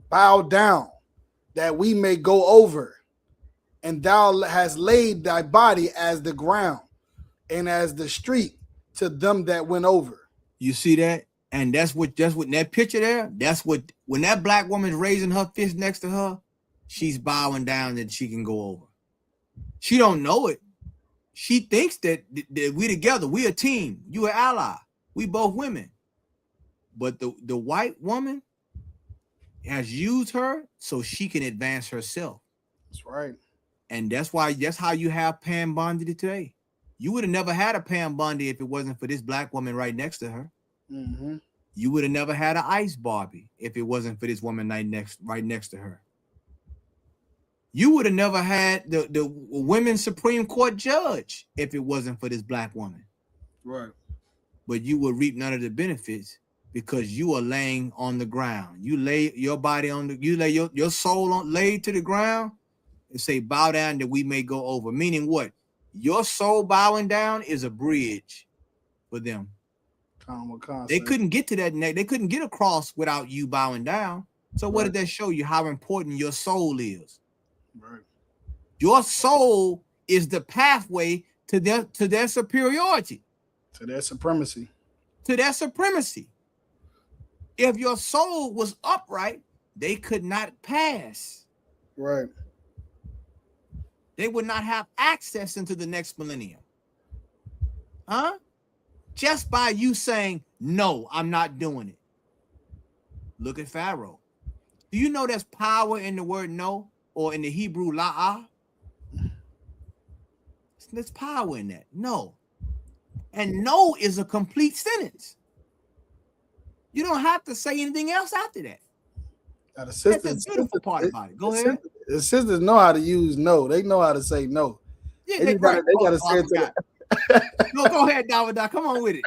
bow down, that we may go over. And thou hast laid thy body as the ground and as the street to them that went over. You see that? And that's what in that picture there, that's what when that black woman's raising her fist next to her, she's bowing down that she can go over. She don't know it. She thinks that we together, we a team, you an ally, we both women. But the white woman has used her so she can advance herself. That's right. And that's how you have Pam Bondi today. You would have never had a Pam Bondi if it wasn't for this black woman right next to her. Mm-hmm. You would have never had an Ice Barbie if it wasn't for this woman right next to her. You would have never had the women's Supreme Court judge if it wasn't for this black woman. Right. But you will reap none of the benefits because you are laying on the ground. You lay your body you lay your soul laid to the ground and say, bow down that we may go over. Meaning what? Your soul bowing down is a bridge for them. They couldn't get to that neck. They couldn't get across without you bowing down. So what did that show you? How important your soul is. Right. Your soul is the pathway to their superiority. To their supremacy. To their supremacy. If your soul was upright, they could not pass. Right. They would not have access into the next millennium. Huh? Just by you saying, no, I'm not doing it. Look at Pharaoh. Do you know there's power in the word no, or in the Hebrew la'ah? There's power in that. No. And no is a complete sentence. You don't have to say anything else after that. Now, That's the beautiful part about it. Go ahead. The sisters know how to use no. They know how to say no. Yeah, they gotta say it to No, go ahead, Dawada. Come on with it.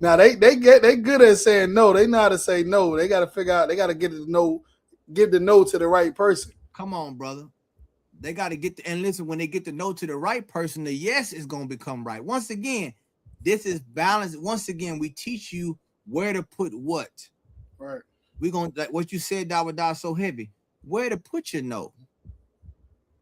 Now they good at saying no. They know how to say no. They got to figure out. They got to give the no to the right person. Come on, brother. They got to and listen. When they get the no to the right person, the yes is going to become right. Once again, this is balance. Once again, we teach you where to put what. Right. We're going to, like what you said, Dawada, so heavy. Where to put your no.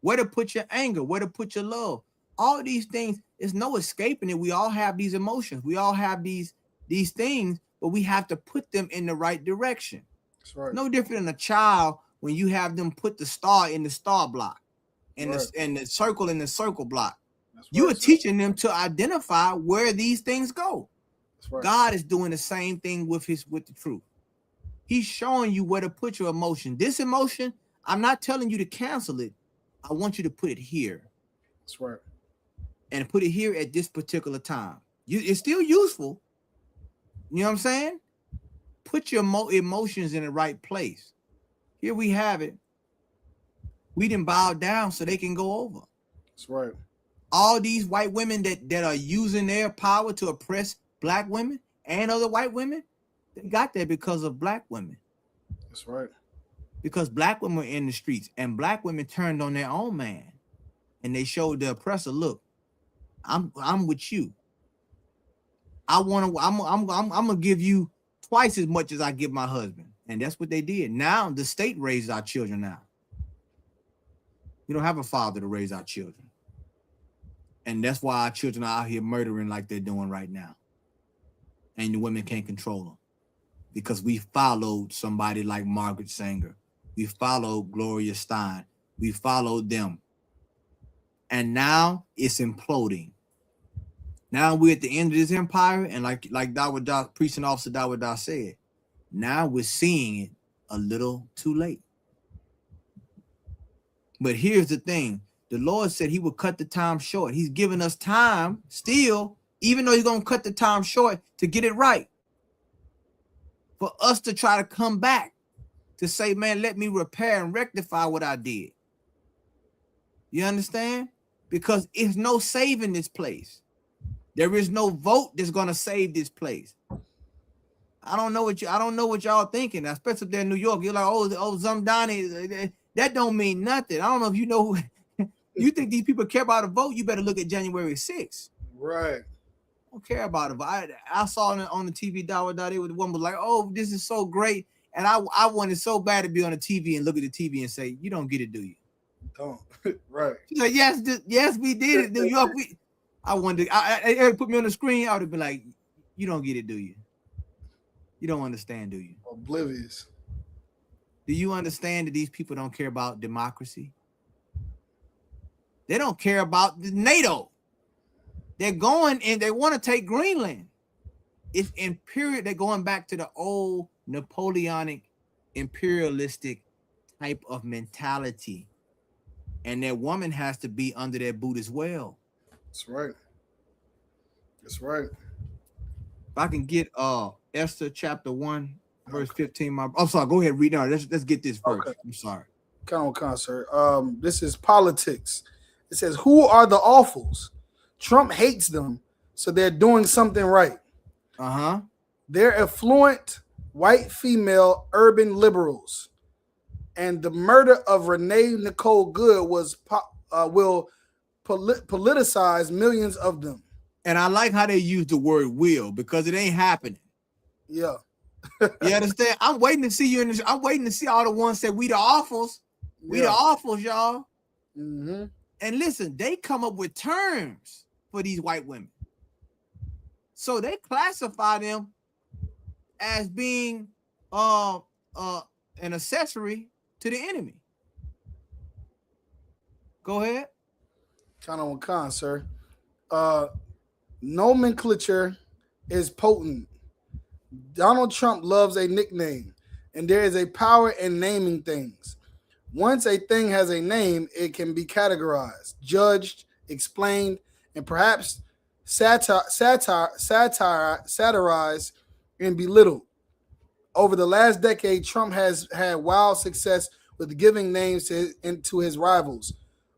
Where to put your anger. Where to put your love. All these things, there's no escaping it. We all have these emotions. We all have these things, but we have to put them in the right direction. That's right. No different than a child when you have them put the star in the star block and the circle in the circle block. You are teaching them to identify where these things go. That's right. God is doing the same thing with the truth. He's showing you where to put your emotion. This emotion, I'm not telling you to cancel it. I want you to put it here. That's right. And put it here at this particular time. It's still useful. You know what I'm saying? Put your emotions in the right place. Here we have it. We didn't bow down so they can go over. That's right. All these white women that are using their power to oppress black women and other white women, they got there because of black women. That's right. Because black women were in the streets and black women turned on their own man. And they showed the oppressor, look, I'm with you. I'm gonna give you twice as much as I give my husband. And that's what they did. Now the state raises our children now. We don't have a father to raise our children. And that's why our children are out here murdering like they're doing right now. And the women can't control them. Because we followed somebody like Margaret Sanger. We followed Gloria Stein. We followed them. And now it's imploding. Now we're at the end of this empire, and like Dawud, Precinct Officer Dawud said, now we're seeing it a little too late. But here's the thing. The Lord said he would cut the time short. He's giving us time still, even though he's going to cut the time short to get it right. For us to try to come back to say, man, let me repair and rectify what I did. You understand? Because it's no saving this place. There is no vote that's going to save this place. I don't know what y'all thinking, especially if they're in New York. You're like, oh, Zamdani, that don't mean nothing. I don't know if you know. You think these people care about a vote? You better look at January 6th. Right. Don't care about it. I saw on the TV, the woman was like, oh, this is so great. And I wanted so bad to be on the TV and look at the TV and say, you don't get it, do you? Don't. Right. She's like, yes, we did it, New York. I wanted, I put me on the screen. I would have been like, you don't get it, do you? You don't understand, do you? Oblivious. Do you understand that these people don't care about democracy? They don't care about the NATO. They're going and they want to take Greenland. It's imperial. They're going back to the old Napoleonic imperialistic type of mentality. And that woman has to be under their boot as well. That's right. That's right. If I can get Esther chapter 1, verse 15. I'm sorry, go ahead, read now. Let's get this verse. Okay. I'm sorry. Come on, sir. This is politics. It says, who are the awfuls? Trump hates them, so they're doing something right. Uh-huh. They're affluent, white female, urban liberals. And the murder of Renee Nicole Good will politicize millions of them. And I like how they use the word will, because it ain't happening. Yeah. You understand? I'm waiting to see you in this. I'm waiting to see all the ones that we the awfuls. We the awfuls, y'all. Mm-hmm. And listen, they come up with terms for these white women. So they classify them as being an accessory to the enemy. Go ahead. Khan, sir. Nomenclature is potent. Donald Trump loves a nickname, and there is a power in naming things. Once a thing has a name, it can be categorized, judged, explained, and perhaps satirized and belittled. Over the last decade, Trump has had wild success with giving names to his rivals.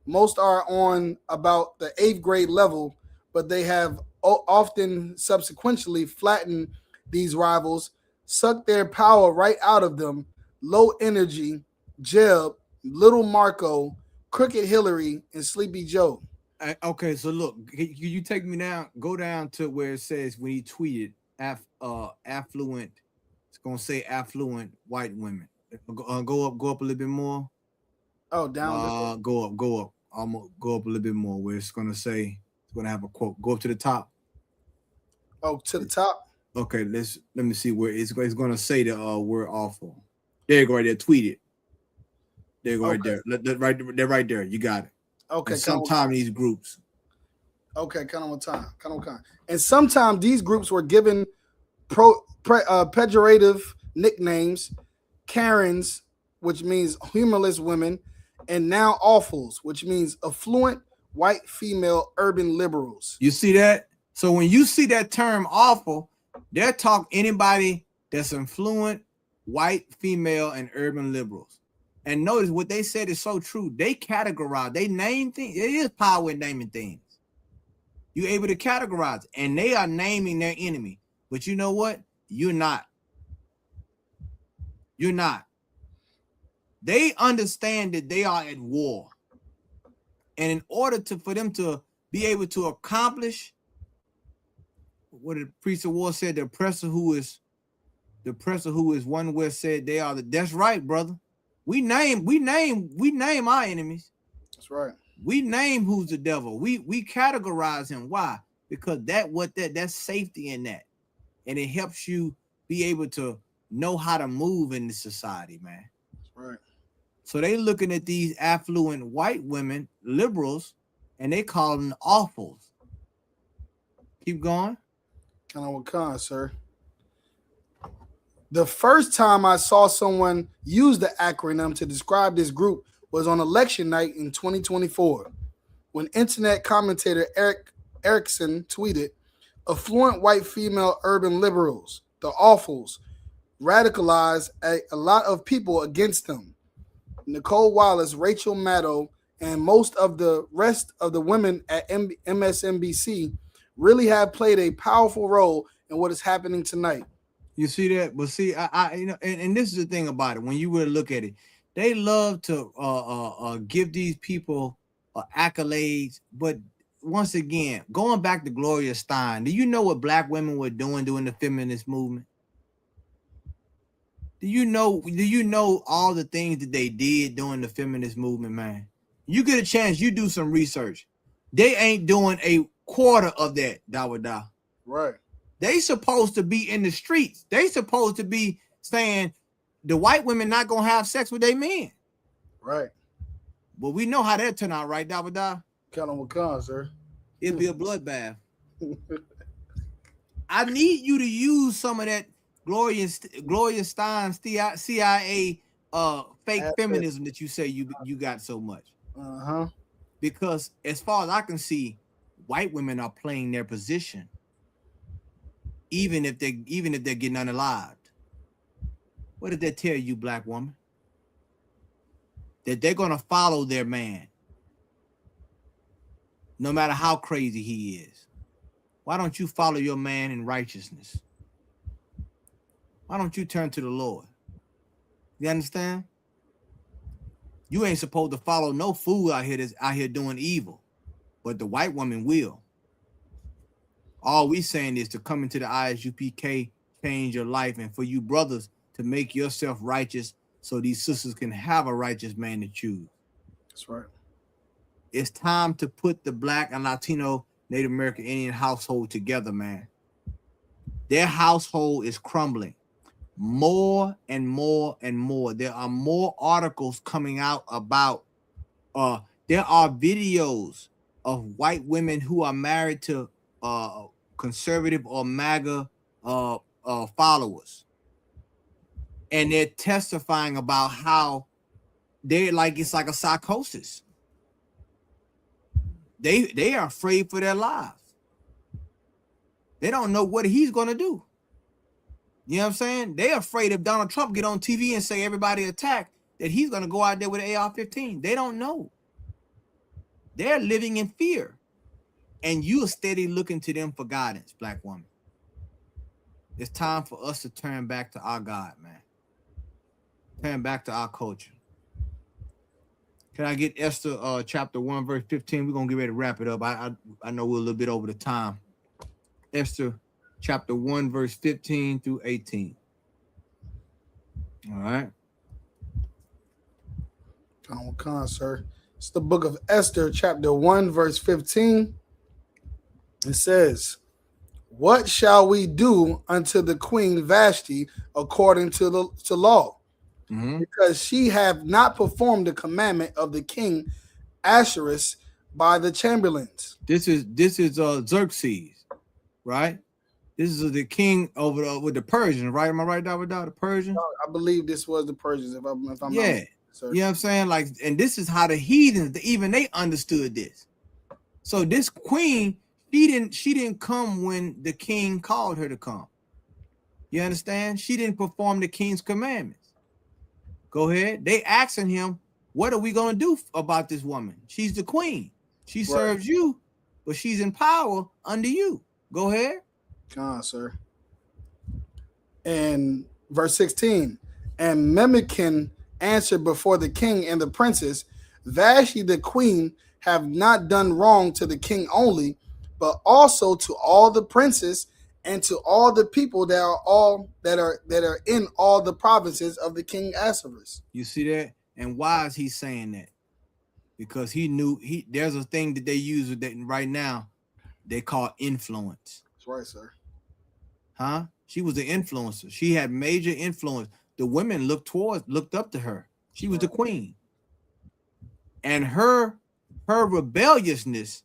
Most are on about the 8th grade level, but they have often subsequently flattened these rivals, sucked their power right out of them. Low Energy, Jeb, Little Marco, Crooked Hillary, and Sleepy Joe. Okay, so look, can you take me down? Go down to where it says when he tweeted affluent. It's gonna say affluent white women. Go up a little bit more. Oh, down. Go up. Almost go up a little bit more. Where it's gonna say, it's gonna have a quote. Go up to the top. Oh, to the top. Okay, let me see where it's gonna say the word awful. There you go, right there. Tweet it. There you go, right there. They're right there. You got it. Okay. Sometimes these groups. Okay, kind of time. And sometimes these groups were given pejorative nicknames, Karens, which means humorless women, and now awfuls, which means affluent, white, female, urban liberals. You see that? So when you see that term awful, they're talking anybody that's affluent, white, female, and urban liberals. And notice what they said is so true. They categorize, they name things. It is power in naming things. You're able to categorize it, and they are naming their enemy. But you know what? You're not. You're not. They understand that they are at war. And in order for them to be able to accomplish what the priest of war said, the oppressor who is one where said they are that's right, brother. We name our enemies. That's right. We name who's the devil. We categorize him. Why? Because that's safety in that. And it helps you be able to know how to move in this society, man. That's right. So they looking at these affluent white women, liberals, and they call them awfuls. Keep going. Kind of Wakan, sir. The first time I saw someone use the acronym to describe this group was on election night in 2024, when internet commentator Eric Erickson tweeted, "Affluent white female urban liberals, the awfuls, radicalize a lot of people against them. Nicole Wallace, Rachel Maddow, and most of the rest of the women at MSNBC really have played a powerful role in what is happening tonight." You see that? But see, I you know, and this is the thing about it. When you really look at it, they love to give these people accolades. But once again, going back to Gloria Steinem, do you know what black women were doing during the feminist movement? Do you know all the things that they did during the feminist movement, man? You get a chance, you do some research. They ain't doing a quarter of that, Dawada. Right. They supposed to be in the streets. They supposed to be saying the white women not gonna have sex with their men. Right. But we know how that turned out, right, Dawada? Kind of Wakan, sir. It'd be a bloodbath. I need you to use some of that Gloria Steinem CIA fake feminism that you say you got so much. Because as far as I can see, white women are playing their position, even if they're getting unalived. What did that tell you, black woman? That they're gonna follow their man, no matter how crazy he is. Why don't you follow your man in righteousness? Why don't you turn to the Lord? You understand? You ain't supposed to follow no fool out here that's out here doing evil, but the white woman will. All we saying is to come into the ISUPK, change your life, and for you brothers to make yourself righteous so these sisters can have a righteous man to choose. That's right. It's time to put the black and Latino, Native American Indian household together, man. Their household is crumbling. More and more and more. There are more articles coming out about, there are videos of white women who are married to conservative or MAGA followers. And they're testifying about how they're like, it's like a psychosis. They are afraid for their lives. They don't know what he's going to do. You know what I'm saying? They're afraid if Donald Trump get on TV and say everybody attacked, that he's going to go out there with an AR-15. They don't know. They're living in fear. And you are steady looking to them for guidance, black woman. It's time for us to turn back to our God, man. Turn back to our culture. Can I get Esther chapter 1, verse 15? We're going to get ready to wrap it up. I know we're a little bit over the time. Esther chapter 1, verse 15 through 18. All right. Come on, sir. It's the book of Esther, chapter 1, verse 15. It says, "What shall we do unto the queen Vashti according to law? Because she have not performed the commandment of the king Ahasuerus by the chamberlains." This is Xerxes, right? This is the king over with the Persians, right? Am I right, Dawada? The Persians? I believe this was the Persians, if I'm yeah. not, sir. You know what I'm saying? Like, and this is how the heathens, even they understood this. So this queen, she didn't come when the king called her to come. You understand? She didn't perform the king's commandments. Go ahead. They asking him, what are we going to do about this woman? She's the queen. She serves you, but she's in power under you. Go ahead. Come on, sir. And verse 16, "And Memucan answered before the king and the princes, Vashti the queen have not done wrong to the king only, but also to all the princes and to all the people that are in all the provinces of the king Ahasuerus." You see that? And why is he saying that? because he knew there's a thing that they use that right now they call influence. That's right, sir. Huh? She was an influencer. She had major influence. The women looked up to her. She was the queen. And her rebelliousness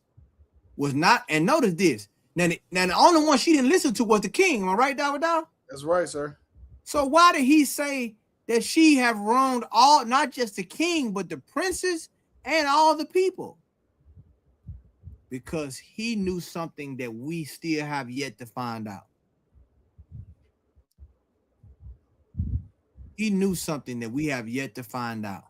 was not, and notice this. Now the only one she didn't listen to was the king. Am I right, Dawa? That's right, sir. So why did he say that she have wronged all, not just the king, but the princes and all the people? Because he knew something that we still have yet to find out. He knew something that we have yet to find out.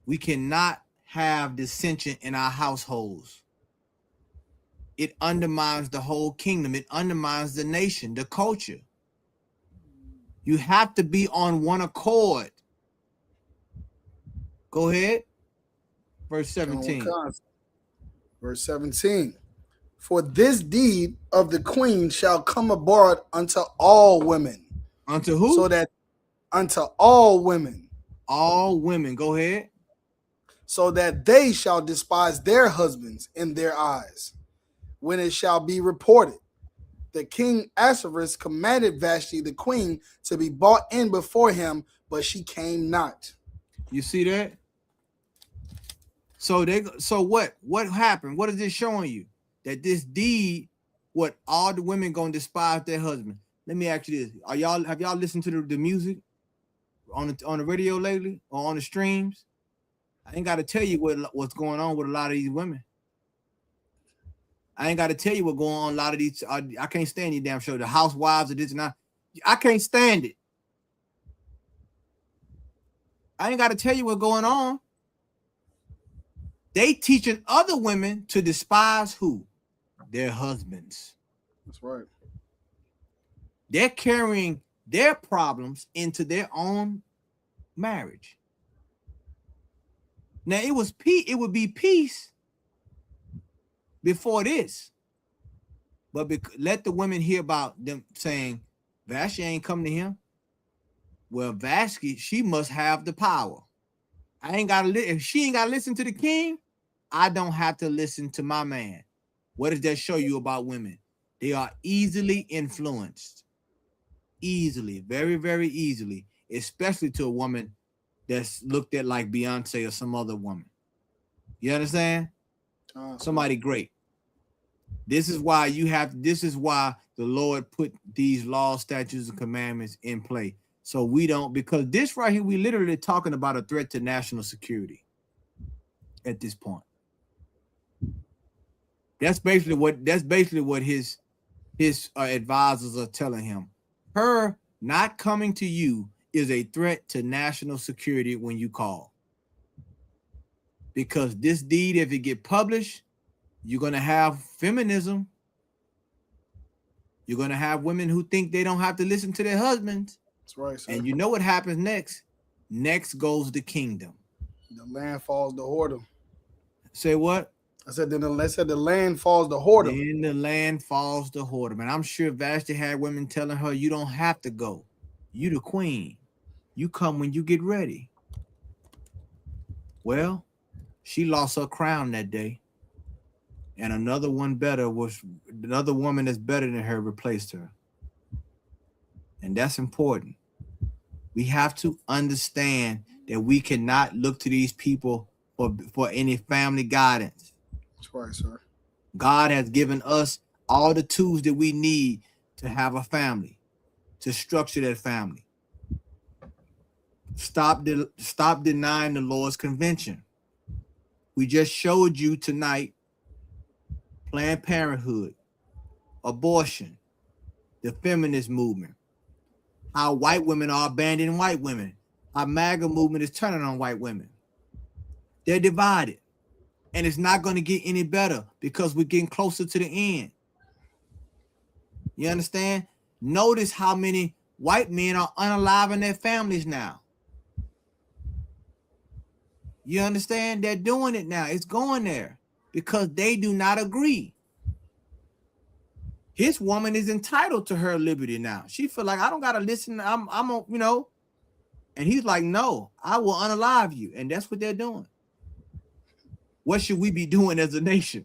We cannot have dissension in our households. It undermines the whole kingdom. It undermines the nation, the culture. You have to be on one accord. Go ahead. Verse 17. Verse 17. For this deed of the queen shall come abroad unto all women. Unto who? So that unto all women. All women. Go ahead. So that they shall despise their husbands in their eyes, when it shall be reported that King Ahasuerus commanded Vashti the queen to be brought in before him, but she came not. You see that? So what happened? What is this showing you? That this deed, what all the women gonna despise their husband. Let me ask you this: have y'all listened to the music on the radio lately or on the streams? I ain't got to tell you what's going on with a lot of these women. I ain't got to tell you what's going on. A lot of these, I can't stand these damn show. The housewives of this and that. I can't stand it. I ain't got to tell you what's going on. They teaching other women to despise who? Their husbands. That's right. They're carrying their problems into their own marriage. Now it would be peace before this, but let the women hear about them saying Vashti ain't come to him. Well, Vashti, she must have the power. If she ain't gotta listen to the king, I don't have to listen to my man. What does that show you about women? They are easily influenced. Easily, very, very easily, especially to a woman that's looked at like Beyonce or some other woman. You understand? Somebody great. This is why the Lord put these laws, statutes, and commandments in play. So we don't, because this right here, we literally talking about a threat to national security at this point. That's basically what his advisors are telling him. Her not coming to you is a threat to national security when you call. Because this deed, if it get published, you're going to have feminism. You're going to have women who think they don't have to listen to their husbands. That's right, sir. And you know what happens next? Next goes the kingdom. The land falls to whoredom. Say what? I said, the land falls to whoredom. Then the land falls to whoredom. And I'm sure Vashti had women telling her, you don't have to go. You the queen. You come when you get ready. Well, she lost her crown that day. And another woman that's better than her replaced her. And that's important. We have to understand that we cannot look to these people for any family guidance. That's right, sir. God has given us all the tools that we need to have a family, to structure that family. Stop denying the Lord's convention. We just showed you tonight Planned Parenthood, abortion, the feminist movement, how white women are abandoning white women, how MAGA movement is turning on white women. They're divided. And it's not going to get any better because we're getting closer to the end. You understand? Notice how many white men are unaliving their families now. You understand? They're doing it now. It's going there because they do not agree. His woman is entitled to her liberty now. She feel like I don't gotta listen. I'm And he's like, no, I will unalive you. And that's what they're doing. What should we be doing as a nation?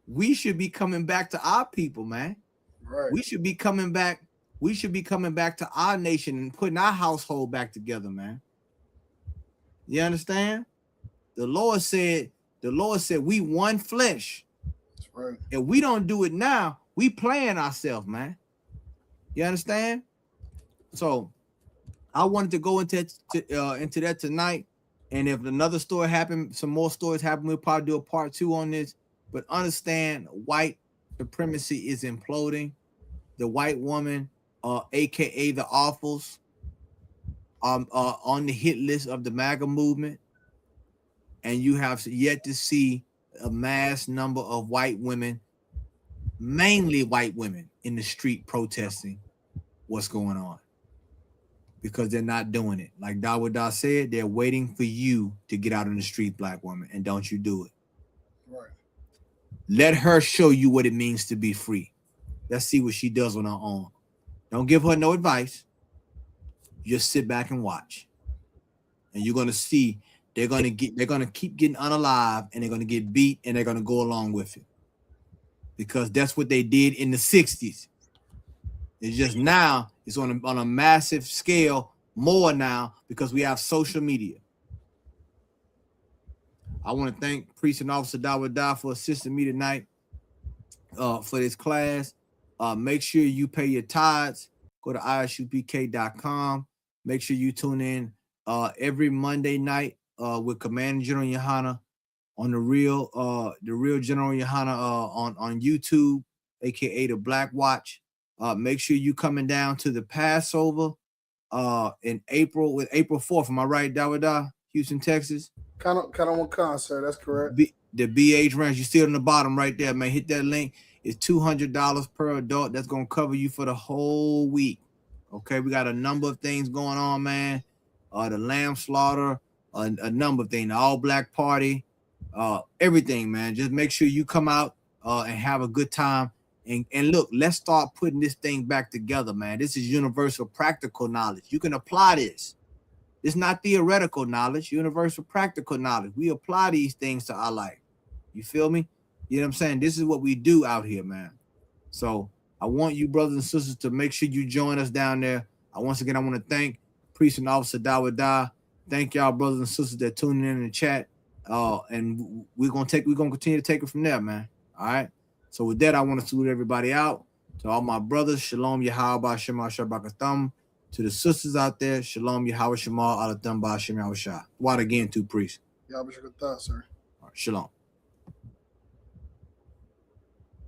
We should be coming back to our people, man. Right. We should be coming back. We should be coming back to our nation and putting our household back together, man. You understand? The Lord said, we one flesh. That's right. If we don't do it now, we playing ourselves, man. You understand? So I wanted to go into that tonight. And if another story happened, some more stories happen, we'll probably do a part 2 on this. But understand, white supremacy is imploding. The white woman, aka the awfuls, on the hit list of the MAGA movement. And you have yet to see a mass number of white women, mainly white women, in the street protesting what's going on. Because they're not doing it. Like Dawada said, they're waiting for you to get out on the street, black woman, and don't you do it. Right. Let her show you what it means to be free. Let's see what she does on her own. Don't give her no advice. Just sit back and watch. And you're gonna see they're gonna keep getting unalive, and they're gonna get beat, and they're gonna go along with it. Because that's what they did in the 60s. It's just now it's on a massive scale more now because we have social media. I want to thank Priest and Officer Dawada for assisting me tonight for this class. Make sure you pay your tithes. Go to isupk.com. Make sure you tune in every Monday night with Commander General Yohana on the real General Yohana on YouTube, aka the Black Watch. Make sure you coming down to the Passover in April 4th. Am I right, Dawada? Houston, Texas. Kind of one concert. That's correct. The BH Ranch. You see it on the bottom right there, man. Hit that link. It's $200 per adult. That's gonna cover you for the whole week. Okay, we got a number of things going on, man. The lamb slaughter, a number of things. The all black party, everything, man. Just make sure you come out and have a good time. And look, let's start putting this thing back together, man. This is universal practical knowledge. You can apply this. It's not theoretical knowledge, universal practical knowledge. We apply these things to our life. You feel me? You know what I'm saying? This is what we do out here, man. So I want you brothers and sisters to make sure you join us down there. Once again, I want to thank Priest and Officer Dawada. Thank y'all brothers and sisters that tuning in the chat. And we're gonna continue to take it from there, man. All right. So with that, I want to salute everybody out. To all my brothers, Shalom Yahweh Shema Shabakatham. To the sisters out there, Shalom Yahweh Shema Alatham Ba Shem Yahushua. What again, two priests. Y'all be sure to thought, sir. All right, Shalom.